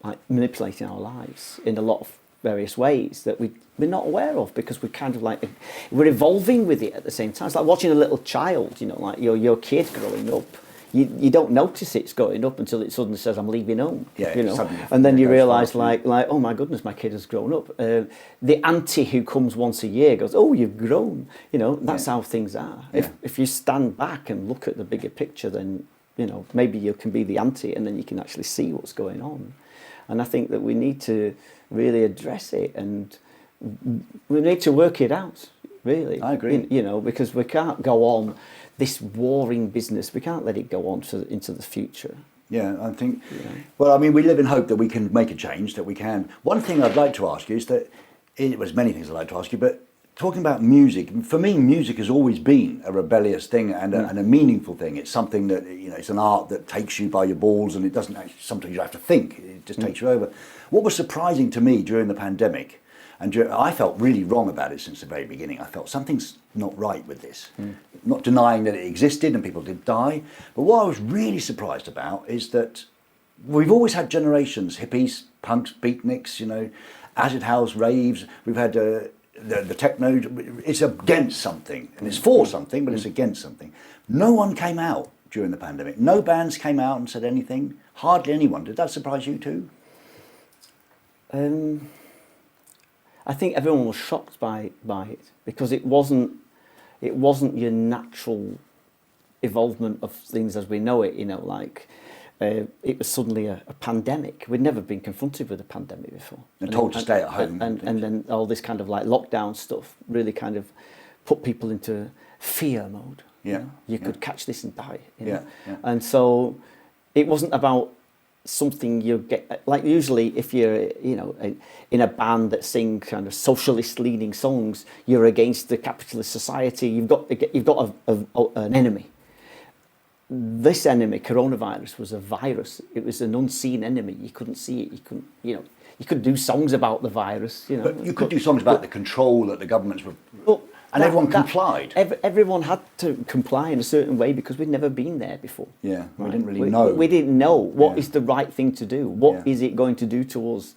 like manipulating our lives in a lot of various ways that we're not aware of, because we're kind of like we're evolving with it at the same time. It's like watching a little child, like your kid growing up. You don't notice it's going up until it suddenly says, "I'm leaving home." And then you realise, like, oh my goodness, my kid has grown up. The auntie who comes once a year goes, "Oh, you've grown." That's how things are. If you stand back and look at the bigger picture, then maybe you can be the auntie, and then you can actually see what's going on. And I think that we need to really address it, and we need to work it out. Really, I agree. Because we can't go on this warring business. We can't let it go on into the future. Yeah, I think. Well, I mean, we live in hope that we can make a change. That we can. One thing I'd like to ask you is that it was many things I'd like to ask you, but talking about music, for me, music has always been a rebellious thing and a meaningful thing. It's something that it's an art that takes you by your balls, and it doesn't actually. Sometimes you have to think. It just takes you over. What was surprising to me during the pandemic. And I felt really wrong about it since the very beginning. I felt something's not right with this. Not denying that it existed and people did die. But what I was really surprised about is that we've always had generations, hippies, punks, beatniks, acid house, raves. We've had the techno. It's against something. And it's for something, but it's against something. No one came out during the pandemic. No bands came out and said anything. Hardly anyone. Did that surprise you too? I think everyone was shocked by it, because it wasn't your natural evolvement of things as we know it. It was suddenly a pandemic. We'd never been confronted with a pandemic before, and told to stay at home, and then all this kind of like lockdown stuff really kind of put people into fear mode. You could catch this and die. And so it wasn't about something you get, like usually if you're in a band that sing kind of socialist leaning songs, you're against the capitalist society. You've got an enemy. This enemy, coronavirus, was a virus. It was an unseen enemy. You couldn't see it. You couldn't you could do songs about the virus. But you could do songs about the control that the governments were. And everyone complied. Everyone had to comply in a certain way because we'd never been there before. Yeah, right? we didn't really know. We didn't know what is the right thing to do. What is it going to do to us?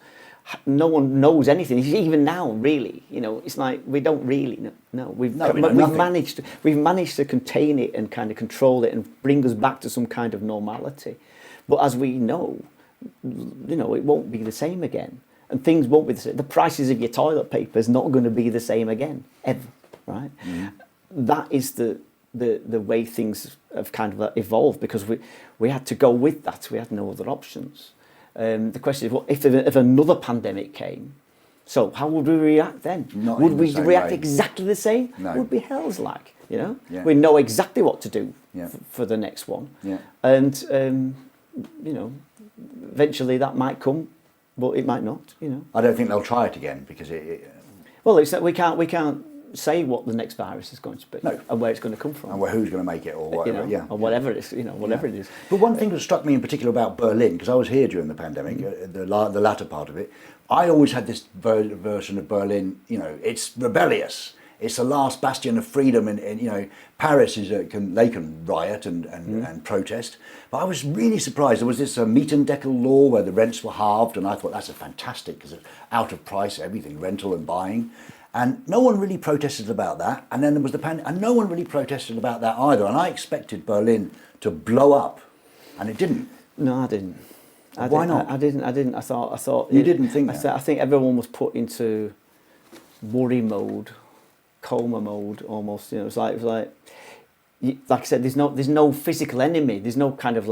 No one knows anything. Even now, really, it's like we don't really know. We've managed to contain it and kind of control it and bring us back to some kind of normality. But as we know, it won't be the same again, and things won't be the same. The prices of your toilet paper is not going to be the same again, ever. Right? That is the way things have kind of evolved because we had to go with that. We had no other options. The question is, what if another pandemic came? So how would we react then? Would we react exactly the same? No. It would be hell's like, We know exactly what to do for the next one. Yeah. And, eventually that might come, but it might not, I don't think they'll try it again because Well, it's that we can't say what the next virus is going to be and where it's going to come from. And who's going to make it or whatever, or whatever it is, whatever it is. But one thing that struck me in particular about Berlin, because I was here during the pandemic, the latter part of it, I always had this version of Berlin, it's rebellious. It's the last bastion of freedom, and Paris they can riot and protest. But I was really surprised. There was this Mietendeckel law where the rents were halved, and I thought that's fantastic because it's out of price, everything, rental and buying. And no one really protested about that. And then there was the pandemic, and no one really protested about that either. And I expected Berlin to blow up, and it didn't. No, I didn't. Why not? I didn't. I thought. You didn't think that? I think everyone was put into worry mode, coma mode, almost. It was like I said, there's no physical enemy. There's no kind of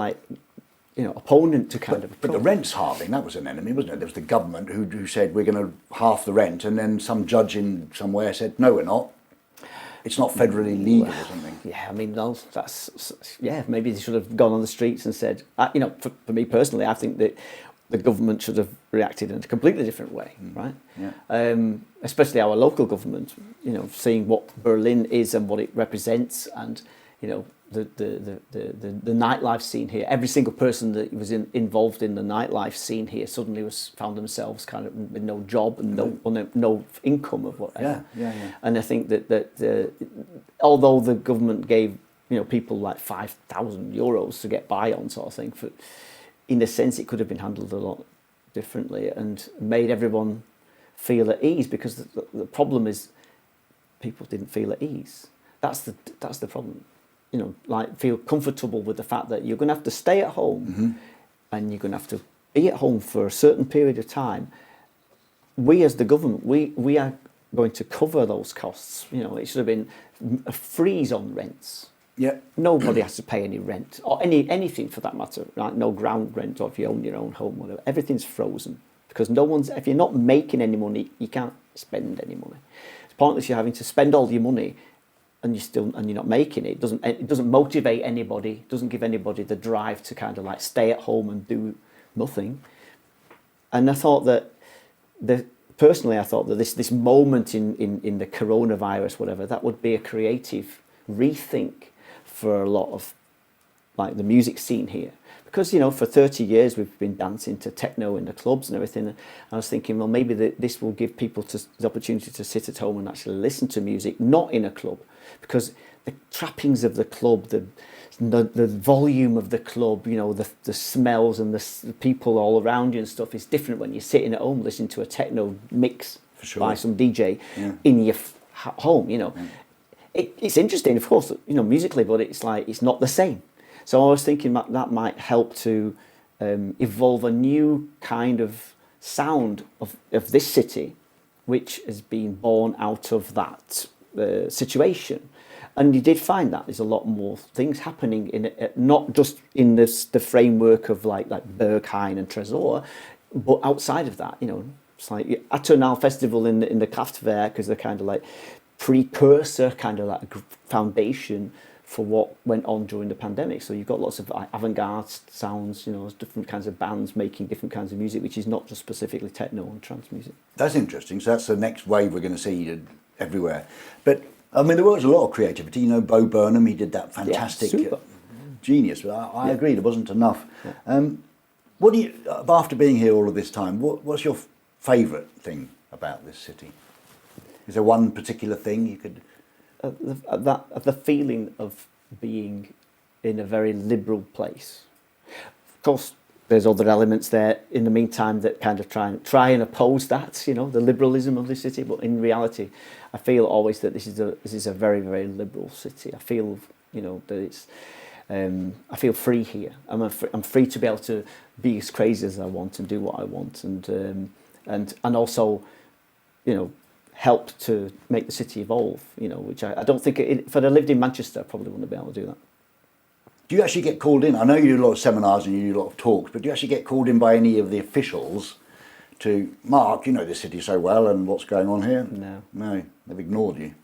opponent to kind of. But the rent's halving, that was an enemy, wasn't it? There was the government who said we're going to halve the rent, and then some judge in somewhere said no, we're not. It's not federally legal or something. Yeah, I mean, maybe they should have gone on the streets and said, for me personally, I think that the government should have reacted in a completely different way, right? Yeah. Especially our local government, seeing what Berlin is and what it represents, and the nightlife scene here. Every single person that was involved in the nightlife scene here suddenly found themselves kind of with no job and no income of whatever. Yeah. And I think that although the government gave people like €5,000 to get by on, sort of thing, in a sense it could have been handled a lot differently and made everyone feel at ease, because the problem is people didn't feel at ease. That's the problem. Feel comfortable with the fact that you're going to have to stay at home and you're going to have to be at home for a certain period of time. We as the government, we are going to cover those costs. It should have been a freeze on rents. Yeah. Nobody has to pay any rent or anything for that matter. Right? No ground rent, or if you own your own home, whatever. Everything's frozen because if you're not making any money, you can't spend any money. It's pointless you're having to spend all your money and you're not making it. It doesn't motivate anybody. It doesn't give anybody the drive to kind of stay at home and do nothing. And I thought that personally, I thought that this moment in the coronavirus, whatever, that would be a creative rethink for a lot of the music scene here. Because, for 30 years we've been dancing to techno in the clubs and everything. And I was thinking, well, maybe this will give people the opportunity to sit at home and actually listen to music, not in a club. Because the trappings of the club, the volume of the club, the smells and the people all around you and stuff is different when you're sitting at home listening to a techno mix by some DJ in your home, Yeah. It's interesting, of course, musically, but it's not the same. So I was thinking that might help to evolve a new kind of sound of this city, which has been born out of that situation. And you did find that there's a lot more things happening in it, not just in the framework of like Berghain and Tresor, but outside of that. It's like Atonal Festival in the Kraftwerk is the kind of like precursor, kind of like foundation for what went on during the pandemic. So you've got lots of avant-garde sounds, different kinds of bands making different kinds of music, which is not just specifically techno and trance music. That's interesting. So that's the next wave we're going to see everywhere. But I mean, there was a lot of creativity. Bo Burnham, he did that fantastic genius. But I agree, there wasn't enough. Yeah. What do you, after being here all of this time, what's your favourite thing about this city? Is there one particular thing you could? the feeling of being in a very liberal place. Of course, there's other elements there in the meantime that kind of try and oppose that, you know, the liberalism of the city. But in reality, I feel always that this is a very, very liberal city. I feel, you know, that it's I feel free here. I'm free to be able to be as crazy as I want and do what I want, and also, you know, help to make the city evolve. You know, which I don't think if I'd lived in Manchester, I probably wouldn't be able to do that. Do you actually get called in? I know you do a lot of seminars and you do a lot of talks, but do you actually get called in by any of the officials to, Mark, you know the city so well and what's going on here? No. No, they've ignored you.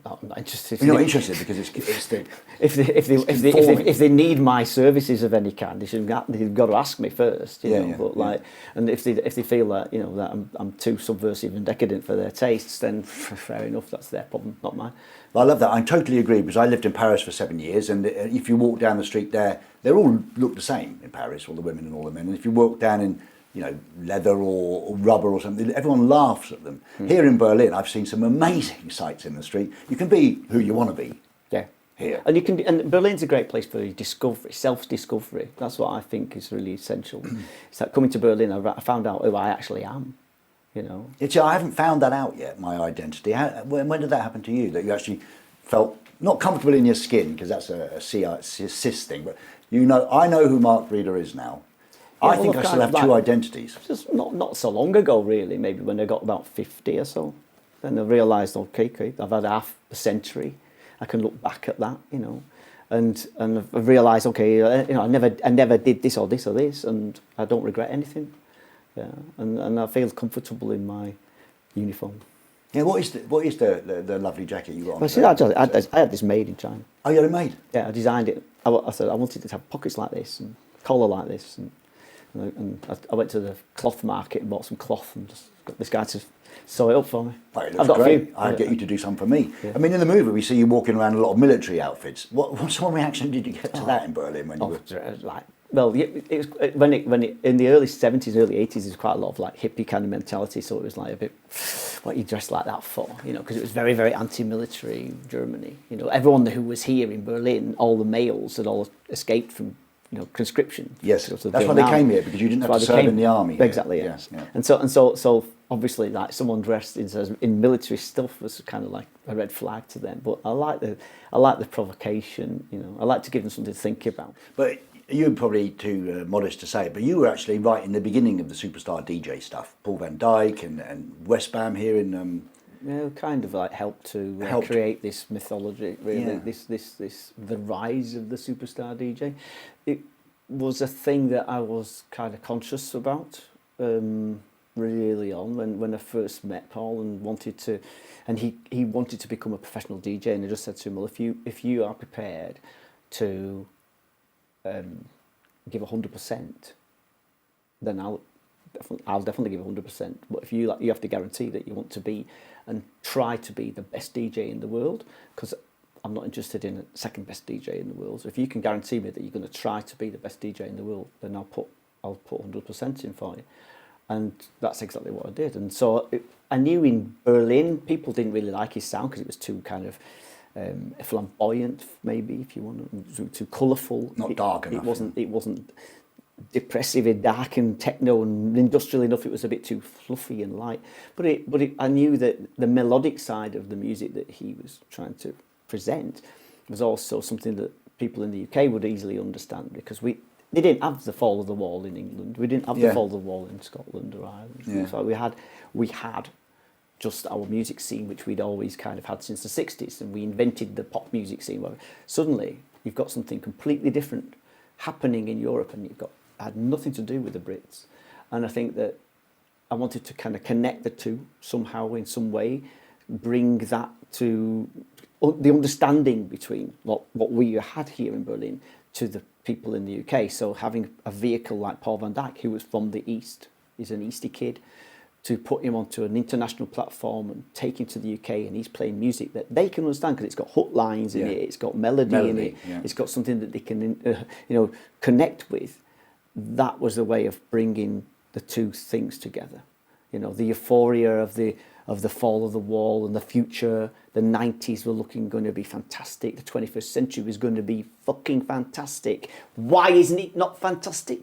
I'm not interested. You're not interested because it's the... If they need my services of any kind, they've got to ask me first, you know. But like, and if they feel that, you know, that I'm too subversive and decadent for their tastes, then fair enough, that's their problem, not mine. Well, I love that. I totally agree, because I lived in Paris for 7 years, and if you walk down the street there, they all look the same in Paris, all the women and all the men. And if you walk down in, you know, leather or rubber or something, everyone laughs at them. Here in Berlin, I've seen some amazing sights in the street. You can be who you want to be. Yeah. Here. And you can be, and Berlin's a great place for discovery, self-discovery. That's what I think is really essential. It's like coming to Berlin, I found out who I actually am. You know. I haven't found that out yet, my identity. When did that happen to you? That you actually felt not comfortable in your skin, because that's a cis thing, but you know, I know who Mark Reeder is now. Yeah, I think I still have two identities. Just not so long ago, really, maybe when I got about 50 or so. Then I realised, okay, I've had half a century. I can look back at that, you know, and I've realised, okay, you know, I never did this or this or this, and I don't regret anything. Yeah, and I feel comfortable in my uniform. Yeah, what is the lovely jacket you got on? Well, see, I had this made in China. Oh, you had it made? Yeah, I designed it. I said I wanted it to have pockets like this and collar like this, and I went to the cloth market and bought some cloth and just got this guy to sew it up for me. Oh, it looks great. I'd get you to do some for me. Yeah. I mean, in the movie we see you walking around in a lot of military outfits. What sort of reaction did you get to that in Berlin when you were... Like, well, it was when it in the early 70s, early 80s, there was quite a lot of like hippie kind of mentality. So it was like a bit, what you dressed like that for, you know, because it was very, very anti-military Germany. You know, everyone who was here in Berlin, all the males had all escaped from, you know, conscription. Yes, that's why they came here, because you didn't have to serve in the army. Exactly, yeah. Yes, yeah. And so obviously, like someone dressed in military stuff was kind of like a red flag to them. But I like the provocation. You know, I like to give them something to think about. But you're probably too modest to say it, but you were actually right in the beginning of the superstar DJ stuff. Paul van Dyk and Westbam here in... Yeah, kind of like helped to create this mythology, really. Yeah. This the rise of the superstar DJ. It was a thing that I was kind of conscious about really early on when I first met Paul and he wanted to become a professional DJ, and I just said to him, well, if you are prepared to give 100%, then I'll definitely give 100%. But if you have to guarantee that you want to be and try to be the best DJ in the world, because I'm not interested in a second best DJ in the world. So if you can guarantee me that you're going to try to be the best DJ in the world, then I'll put 100% in for you. And that's exactly what I did. And so I knew in Berlin people didn't really like his sound because it was too kind of flamboyant, maybe, if you want, too colourful. Not dark enough. It wasn't depressive and dark and techno and industrial enough. It was a bit too fluffy and light. But I knew that the melodic side of the music that he was trying to present was also something that people in the UK would easily understand, because they didn't have the fall of the wall in England. We didn't have the fall of the wall in Scotland or Ireland. Yeah. So we had just our music scene, which we'd always kind of had since the 60s, and we invented the pop music scene. Where suddenly you've got something completely different happening in Europe, and had nothing to do with the Brits. And I think that I wanted to kind of connect the two somehow, in some way, bring that to the understanding between what we had here in Berlin to the people in the UK. So having a vehicle like Paul van Dyk, who was from the East, he's an Eastie kid, to put him onto an international platform and take him to the UK, and he's playing music that they can understand, because it's got hook lines in it, it's got melody in it, it's got something that they can connect with. That was the way of bringing the two things together. You know, the euphoria of the of the fall of the wall and the future. The 90s were going to be fantastic. The 21st century was going to be fucking fantastic. Why isn't it not fantastic?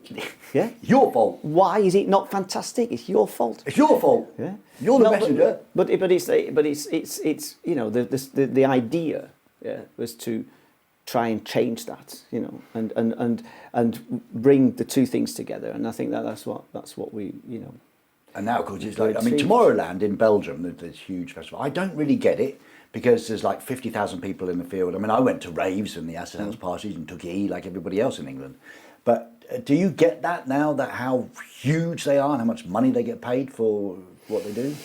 Yeah, Your fault. why is it not fantastic? It's your fault. It's your fault. Yeah, You're the messenger. But it's you know, the idea, yeah, was to try and change that, you know, and bring the two things together. And I think that's what we, you know. And now, of course, it's like, I mean, Tomorrowland in Belgium, this huge festival. I don't really get it because there's like 50,000 people in the field. I mean, I went to Raves and the acid house parties and took E like everybody else in England. But do you get that now, that how huge they are and how much money they get paid for what they do?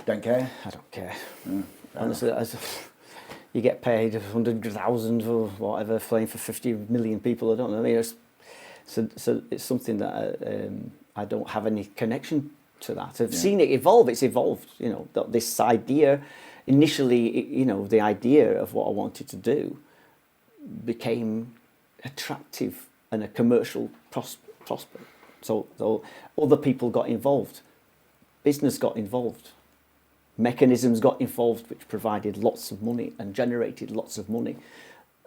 Don't care? I don't care. Honestly, you get paid 100,000 or whatever, playing for 50 million people. I don't know. I mean, so it's something that I don't have any connection to that. I've seen it evolve. It's evolved. You know, this idea initially, you know, the idea of what I wanted to do became attractive and a commercial prospect. So other people got involved, business got involved. Mechanisms got involved which provided lots of money and generated lots of money,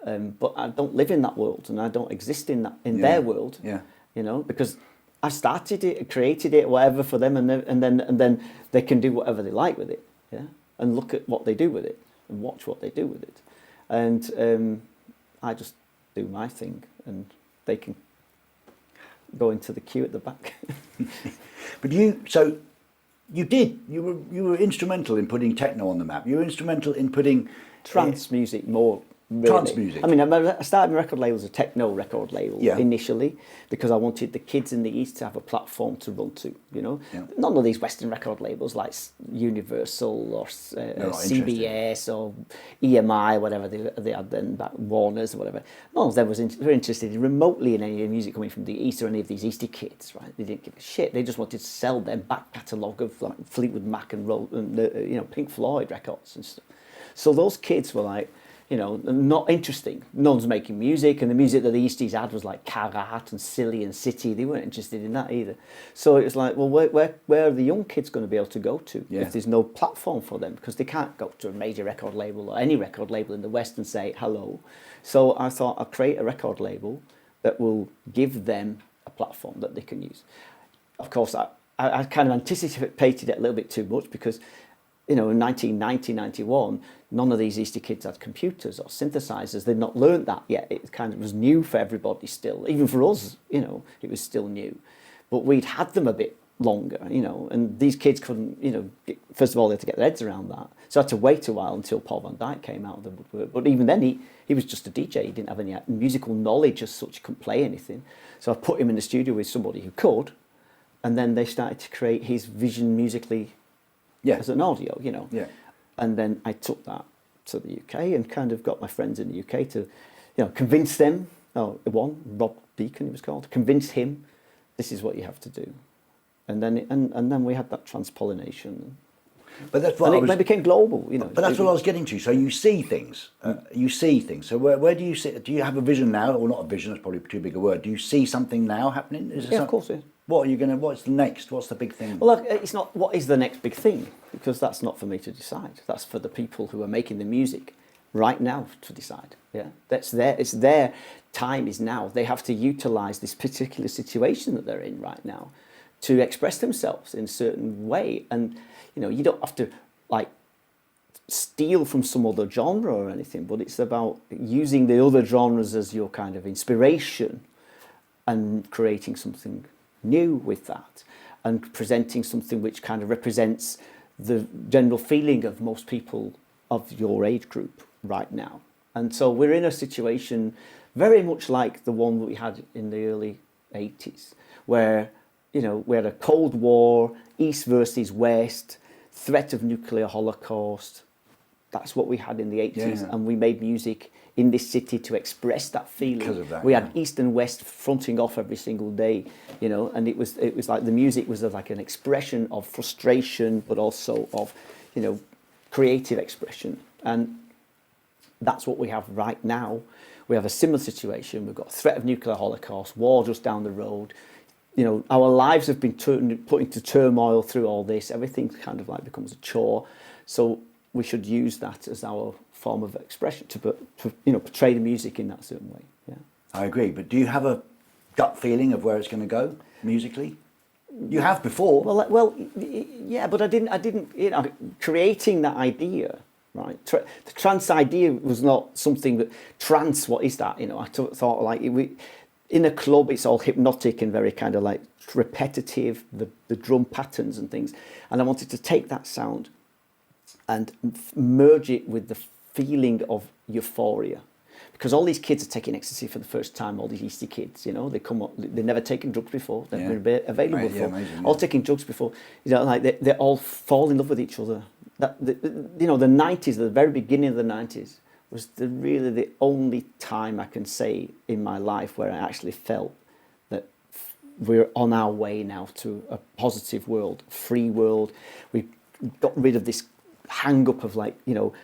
but I don't live in that world and I don't exist in their world. Yeah. You know, because I started it, created it, whatever for them, and then they can do whatever they like with it. Yeah, and look at what they do with it and watch what they do with it, and I just do my thing and they can go into the queue at the back. But you were instrumental in putting techno on the map. You were instrumental in putting trance music more. Really. Trance music. I mean, I started my record label as a techno record label initially because I wanted the kids in the East to have a platform to run to, you know. Yeah. None of these Western record labels like Universal or CBS or EMI, whatever they had then, back Warner's or whatever. None of them were interested remotely in any music coming from the East or any of these Easty kids, right? They didn't give a shit. They just wanted to sell their back catalogue of like Fleetwood Mac and you know, Pink Floyd records and stuff. So those kids were like, you know, not interesting. No one's making music, and the music that the Easties had was like Karat and Silly and City. They weren't interested in that either. So it was like, well, where are the young kids going to be able to go to if there's no platform for them? Because they can't go to a major record label or any record label in the West and say hello. So I thought I'll create a record label that will give them a platform that they can use. Of course, I kind of anticipated it a little bit too much because, you know, in 1990, 91, none of these Easter kids had computers or synthesizers. They'd not learned that yet. It kind of was new for everybody still. Even for us, you know, it was still new. But we'd had them a bit longer, you know, and these kids couldn't, you know, first of all, they had to get their heads around that. So I had to wait a while until Paul van Dyk came out of the woodwork. But even then, he was just a DJ. He didn't have any musical knowledge as such, he couldn't play anything. So I put him in the studio with somebody who could, and then they started to create his vision musically as an audio, you know. Yeah. And then I took that to the UK and kind of got my friends in the UK to, you know, convince them, Rob Beacon he was called, convince him this is what you have to do. And then we had that transpollination. But that's what they became global, you know. But that's what I was getting to. So you see things. You see things. So where do you see? Do you have a vision now, or not a vision? That's probably too big a word. Do you see something now happening? Of course. Yeah. What's the next? What's the big thing? Well, it's not what is the next big thing, because that's not for me to decide. That's for the people who are making the music right now to decide. Yeah, it's their time is now. They have to utilize this particular situation that they're in right now to express themselves in a certain way. And you know, you don't have to like steal from some other genre or anything, but it's about using the other genres as your kind of inspiration and creating something new with that, and presenting something which kind of represents the general feeling of most people of your age group right now. And so we're in a situation very much like the one that we had in the early 80s, where, you know, we had a Cold War, East versus West, threat of nuclear holocaust. That's what we had in the 80s, and we made music in this city to express that feeling. Because of that, we had East and West fronting off every single day, you know, and it was like the music was like an expression of frustration, but also of, you know, creative expression. And that's what we have right now. We have a similar situation. We've got threat of nuclear holocaust, war just down the road, you know, our lives have been put into turmoil through all this. Everything kind of like becomes a chore. So we should use that as our form of expression to you know, portray the music in that certain way. Yeah, I agree. But do you have a gut feeling of where it's going to go musically? You have before. Well, yeah, but I didn't. You know, creating that idea, right? The trance idea was not something that trance. What is that? You know, I thought like in a club, it's all hypnotic and very kind of like repetitive. The drum patterns and things, and I wanted to take that sound and merge it with the feeling of euphoria. Because all these kids are taking ecstasy for the first time, all these Easter kids, you know, they've never taken drugs before, they've never been available before, amazing, all taking drugs before, you know, like they all fall in love with each other. You know, the 90s, the very beginning of the 90s, was really the only time I can say in my life where I actually felt that we're on our way now to a positive world, free world. We got rid of this hang-up of like, you know,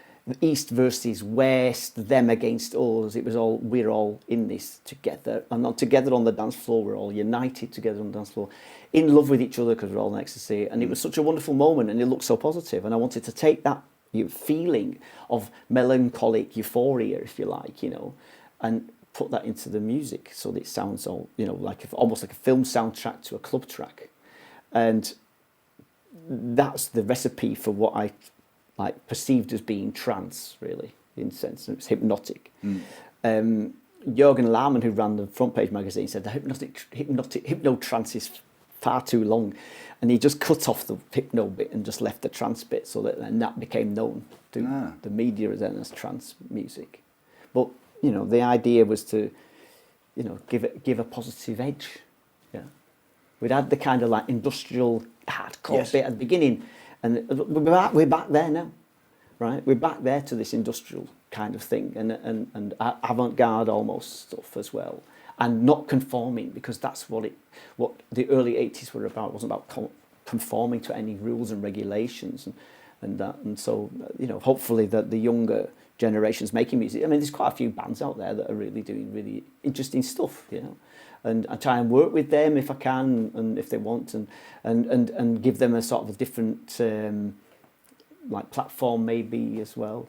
East versus West, them against us. It was all, we're all in this together, and not together on the dance floor. We're all united together on the dance floor, in love with each other because we're all in ecstasy. And it was such a wonderful moment, and it looked so positive. And I wanted to take that feeling of melancholic euphoria, if you like, you know, and put that into the music so that it sounds all, you know, like almost like a film soundtrack to a club track. And that's the recipe for what I like perceived as being trance, really, in a sense. It was hypnotic. Jürgen Lahmann, who ran the Front Page magazine, said the hypno trance is far too long, and he just cut off the hypno bit and just left the trance bit, so that became known to the media then as trance music. But you know, the idea was to, you know, give a positive edge. Yeah, we'd had the kind of like industrial hardcore bit at the beginning. And we're back there now, right? We're back there to this industrial kind of thing and avant-garde almost stuff as well. And not conforming, because that's what the early 80s were about. It wasn't about conforming to any rules and regulations and that. And so, you know, hopefully that the younger generations making music, I mean, there's quite a few bands out there that are really doing really interesting stuff, you know. And I try and work with them if I can, and if they want, and give them a sort of a different like platform maybe as well,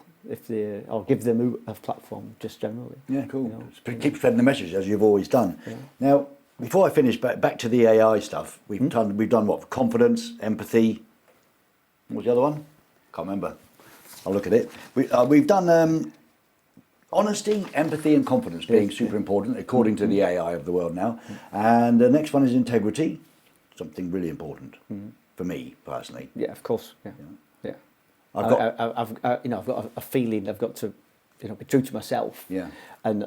or give them a platform just generally. Yeah, cool. You know? Keep spreading the message as you've always done. Yeah. Now, before I finish, back to the AI stuff. We've done what? Confidence, empathy. What was the other one? Can't remember. I'll look at it. We've done. Honesty, empathy and confidence being super important according to the AI of the world now. And the next one is integrity, something really important for me personally. Yeah, of course. Yeah. I've got a feeling I've got to, you know, be true to myself. Yeah. And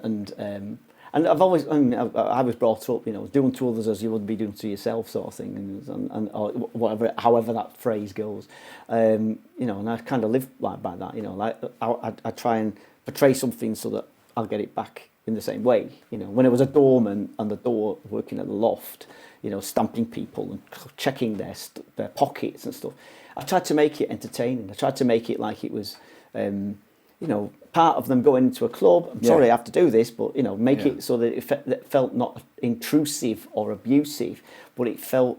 I've always, I mean, I was brought up, you know, doing to others as you would be doing to yourself, sort of thing, and or whatever, however that phrase goes. You know, and I kind of live like by that. You know, like I try and portray something so that I'll get it back in the same way. You know, when I was a doorman on the door working at the loft, you know, stamping people and checking their pockets and stuff, I tried to make it entertaining. I tried to make it like it was, you know, part of them going into a club. I'm sorry I have to do this, but, you know, make it so that it felt not intrusive or abusive, but it felt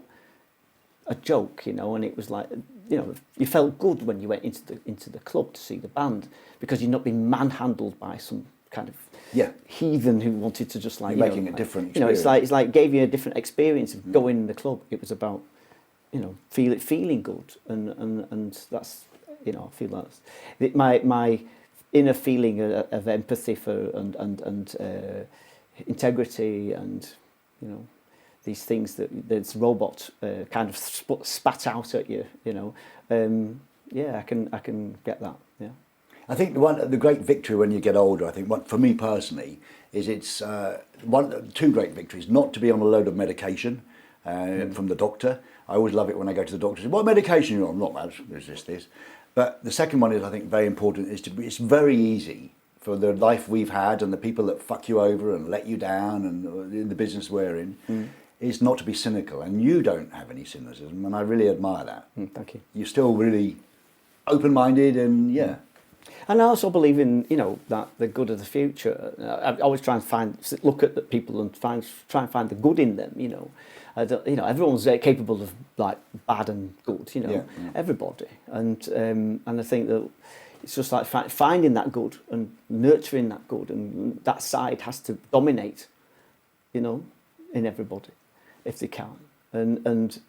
a joke, you know, and it was like, you know, you felt good when you went into the club to see the band because you're not being manhandled by some kind of heathen who wanted to just like making a different experience. You know, it's like gave you a different experience of going in the club. It was about, you know, feeling good, and that's, you know, I feel that's my inner feeling of empathy for and integrity and, you know, these things that this robot kind of spat out at you, you know. I can get that. Yeah. I think the great victory when you get older, I think for me personally, is it's two great victories: not to be on a load of medication from the doctor. I always love it when I go to the doctor. Say, what medication are you on? Not much. There's this. But the second one is, I think, very important. It's very easy for the life we've had and the people that fuck you over and let you down and in the business we're in. Is not to be cynical, and you don't have any cynicism, and I really admire that. Thank you. You're still really open-minded, and And I also believe in, you know, that the good of the future. I always try and look at the people and try and find the good in them, you know. everyone's capable of like bad and good, everybody, and I think that it's just like finding that good and nurturing that good, and that side has to dominate, in everybody, if they can, and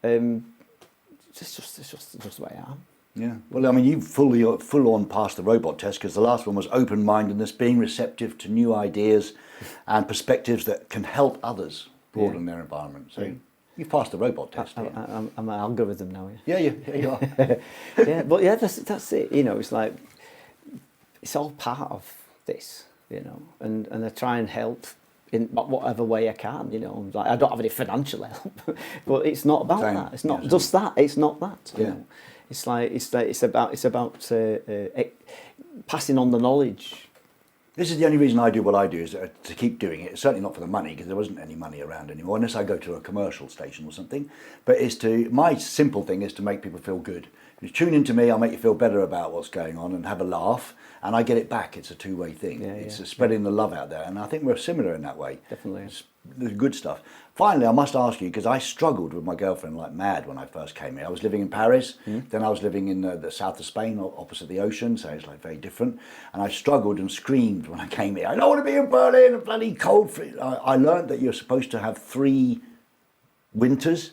it's just the way I am. Yeah, well, I mean, you full on passed the robot test, because the last one was open-mindedness, being receptive to new ideas and perspectives that can help others broaden their environment. So you've passed the robot test. I'm an algorithm now. Yeah, you are. Yeah, but yeah, that's it. It's like it's all part of this, and I try and help in whatever way I can. Like I don't have any financial help, but it's not about that. It's not just that. It's not that. You know? It's about passing on the knowledge. This is the only reason I do what I do, is to keep doing it. It's certainly not for the money, because there wasn't any money around anymore, unless I go to a commercial station or something. But my simple thing is to make people feel good. If you tune into me, I'll make you feel better about what's going on and have a laugh, and I get it back. It's a two-way thing. It's spreading the love out there, and I think we're similar in that way. Definitely. It's good stuff. Finally, I must ask you, because I struggled with my girlfriend like mad when I first came here. I was living in Paris, then I was living in the south of Spain, opposite the ocean, so it's like very different. And I struggled and screamed when I came here, I don't want to be in Berlin, a bloody cold. I learned that you're supposed to have 3 winters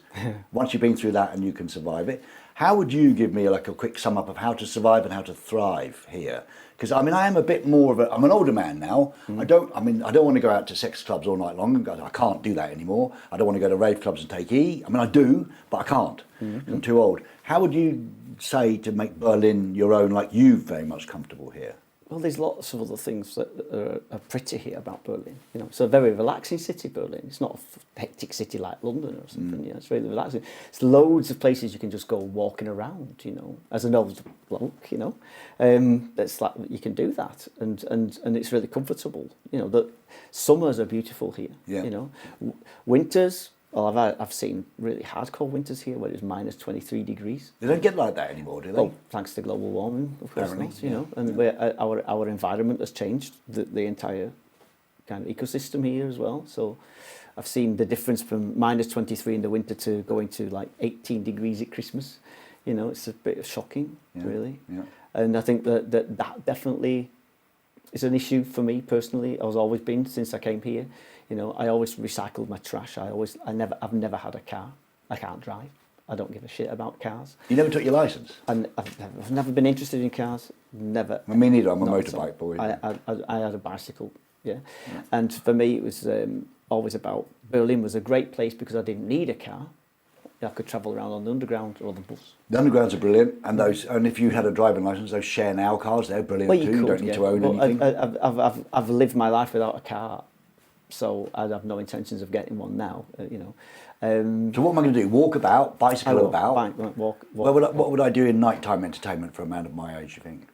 once you've been through that, and you can survive it. How would you give me like a quick sum up of how to survive and how to thrive here? Because I mean, I am a bit more of I'm an older man now. I don't want to go out to sex clubs all night long. I can't do that anymore. I don't want to go to rave clubs and take E. I mean, I do, but I can't. I'm too old. How would you say to make Berlin your own, like you very much comfortable here? Well, there's lots of other things that are pretty here about Berlin. It's a very relaxing city, Berlin. It's not a hectic city like London or something. It's really relaxing. There's loads of places you can just go walking around. As an old bloke, it's like you can do that, and it's really comfortable. The summers are beautiful here. Winters. Well, I've seen really hardcore winters here where it was minus 23 degrees. They don't get like that anymore, do they? Well, thanks to global warming, of course not, and our environment has changed, the entire kind of ecosystem here as well. So I've seen the difference from minus 23 in the winter to going to like 18 degrees at Christmas. It's a bit shocking, really. Yeah. And I think that definitely is an issue for me personally. I've always been since I came here. I always recycled my trash. I've never had a car. I can't drive. I don't give a shit about cars. You never took your license? And I've never been interested in cars. Never. Well, me neither. I'm a motorbike boy. I had a bicycle. Yeah. And for me, it was always about Berlin was a great place because I didn't need a car. I could travel around on the underground or the bus. The undergrounds are brilliant, and if you had a driving licence, those share now cars, they're brilliant too. You don't need to own anything. I've lived my life without a car. So I have no intentions of getting one now, So what am I going to do? Walk about, bicycle about? Walk. What would I do in nighttime entertainment for a man of my age, you think?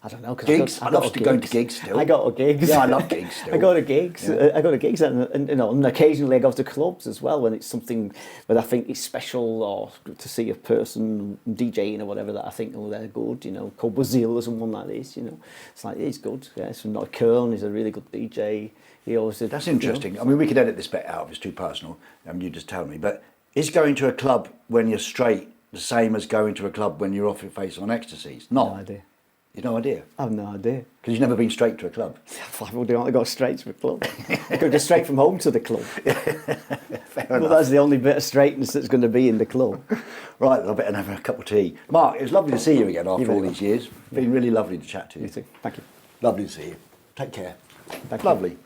I don't know. Gigs? I love going to gigs still. I go to gigs. Yeah, I love gigs still. I go to gigs. Yeah. I go to gigs, and occasionally I go to clubs as well when it's something that I think is special, or to see a person DJing or whatever that I think, they're good. Called Brazil or someone like this. It's like he's good. Yeah, it's from Köln. He's a really good DJ. He always did. That's interesting. I mean, we could edit this bit out if it's too personal. You just tell me. But is going to a club when you're straight the same as going to a club when you're off your face on ecstasy? It's not. No idea. You've no idea? I have no idea. Because you've never been straight to a club? I wouldn't want to go straight to a club. I could go straight from home to the club. Fair well, enough. That's the only bit of straightness that's going to be in the club. Right, I better have a cup of tea. Mark, it was lovely to see you again after all these years. It's been really lovely to chat to you. You too. Thank you. Lovely to see you. Take care. Thank Lovely. You.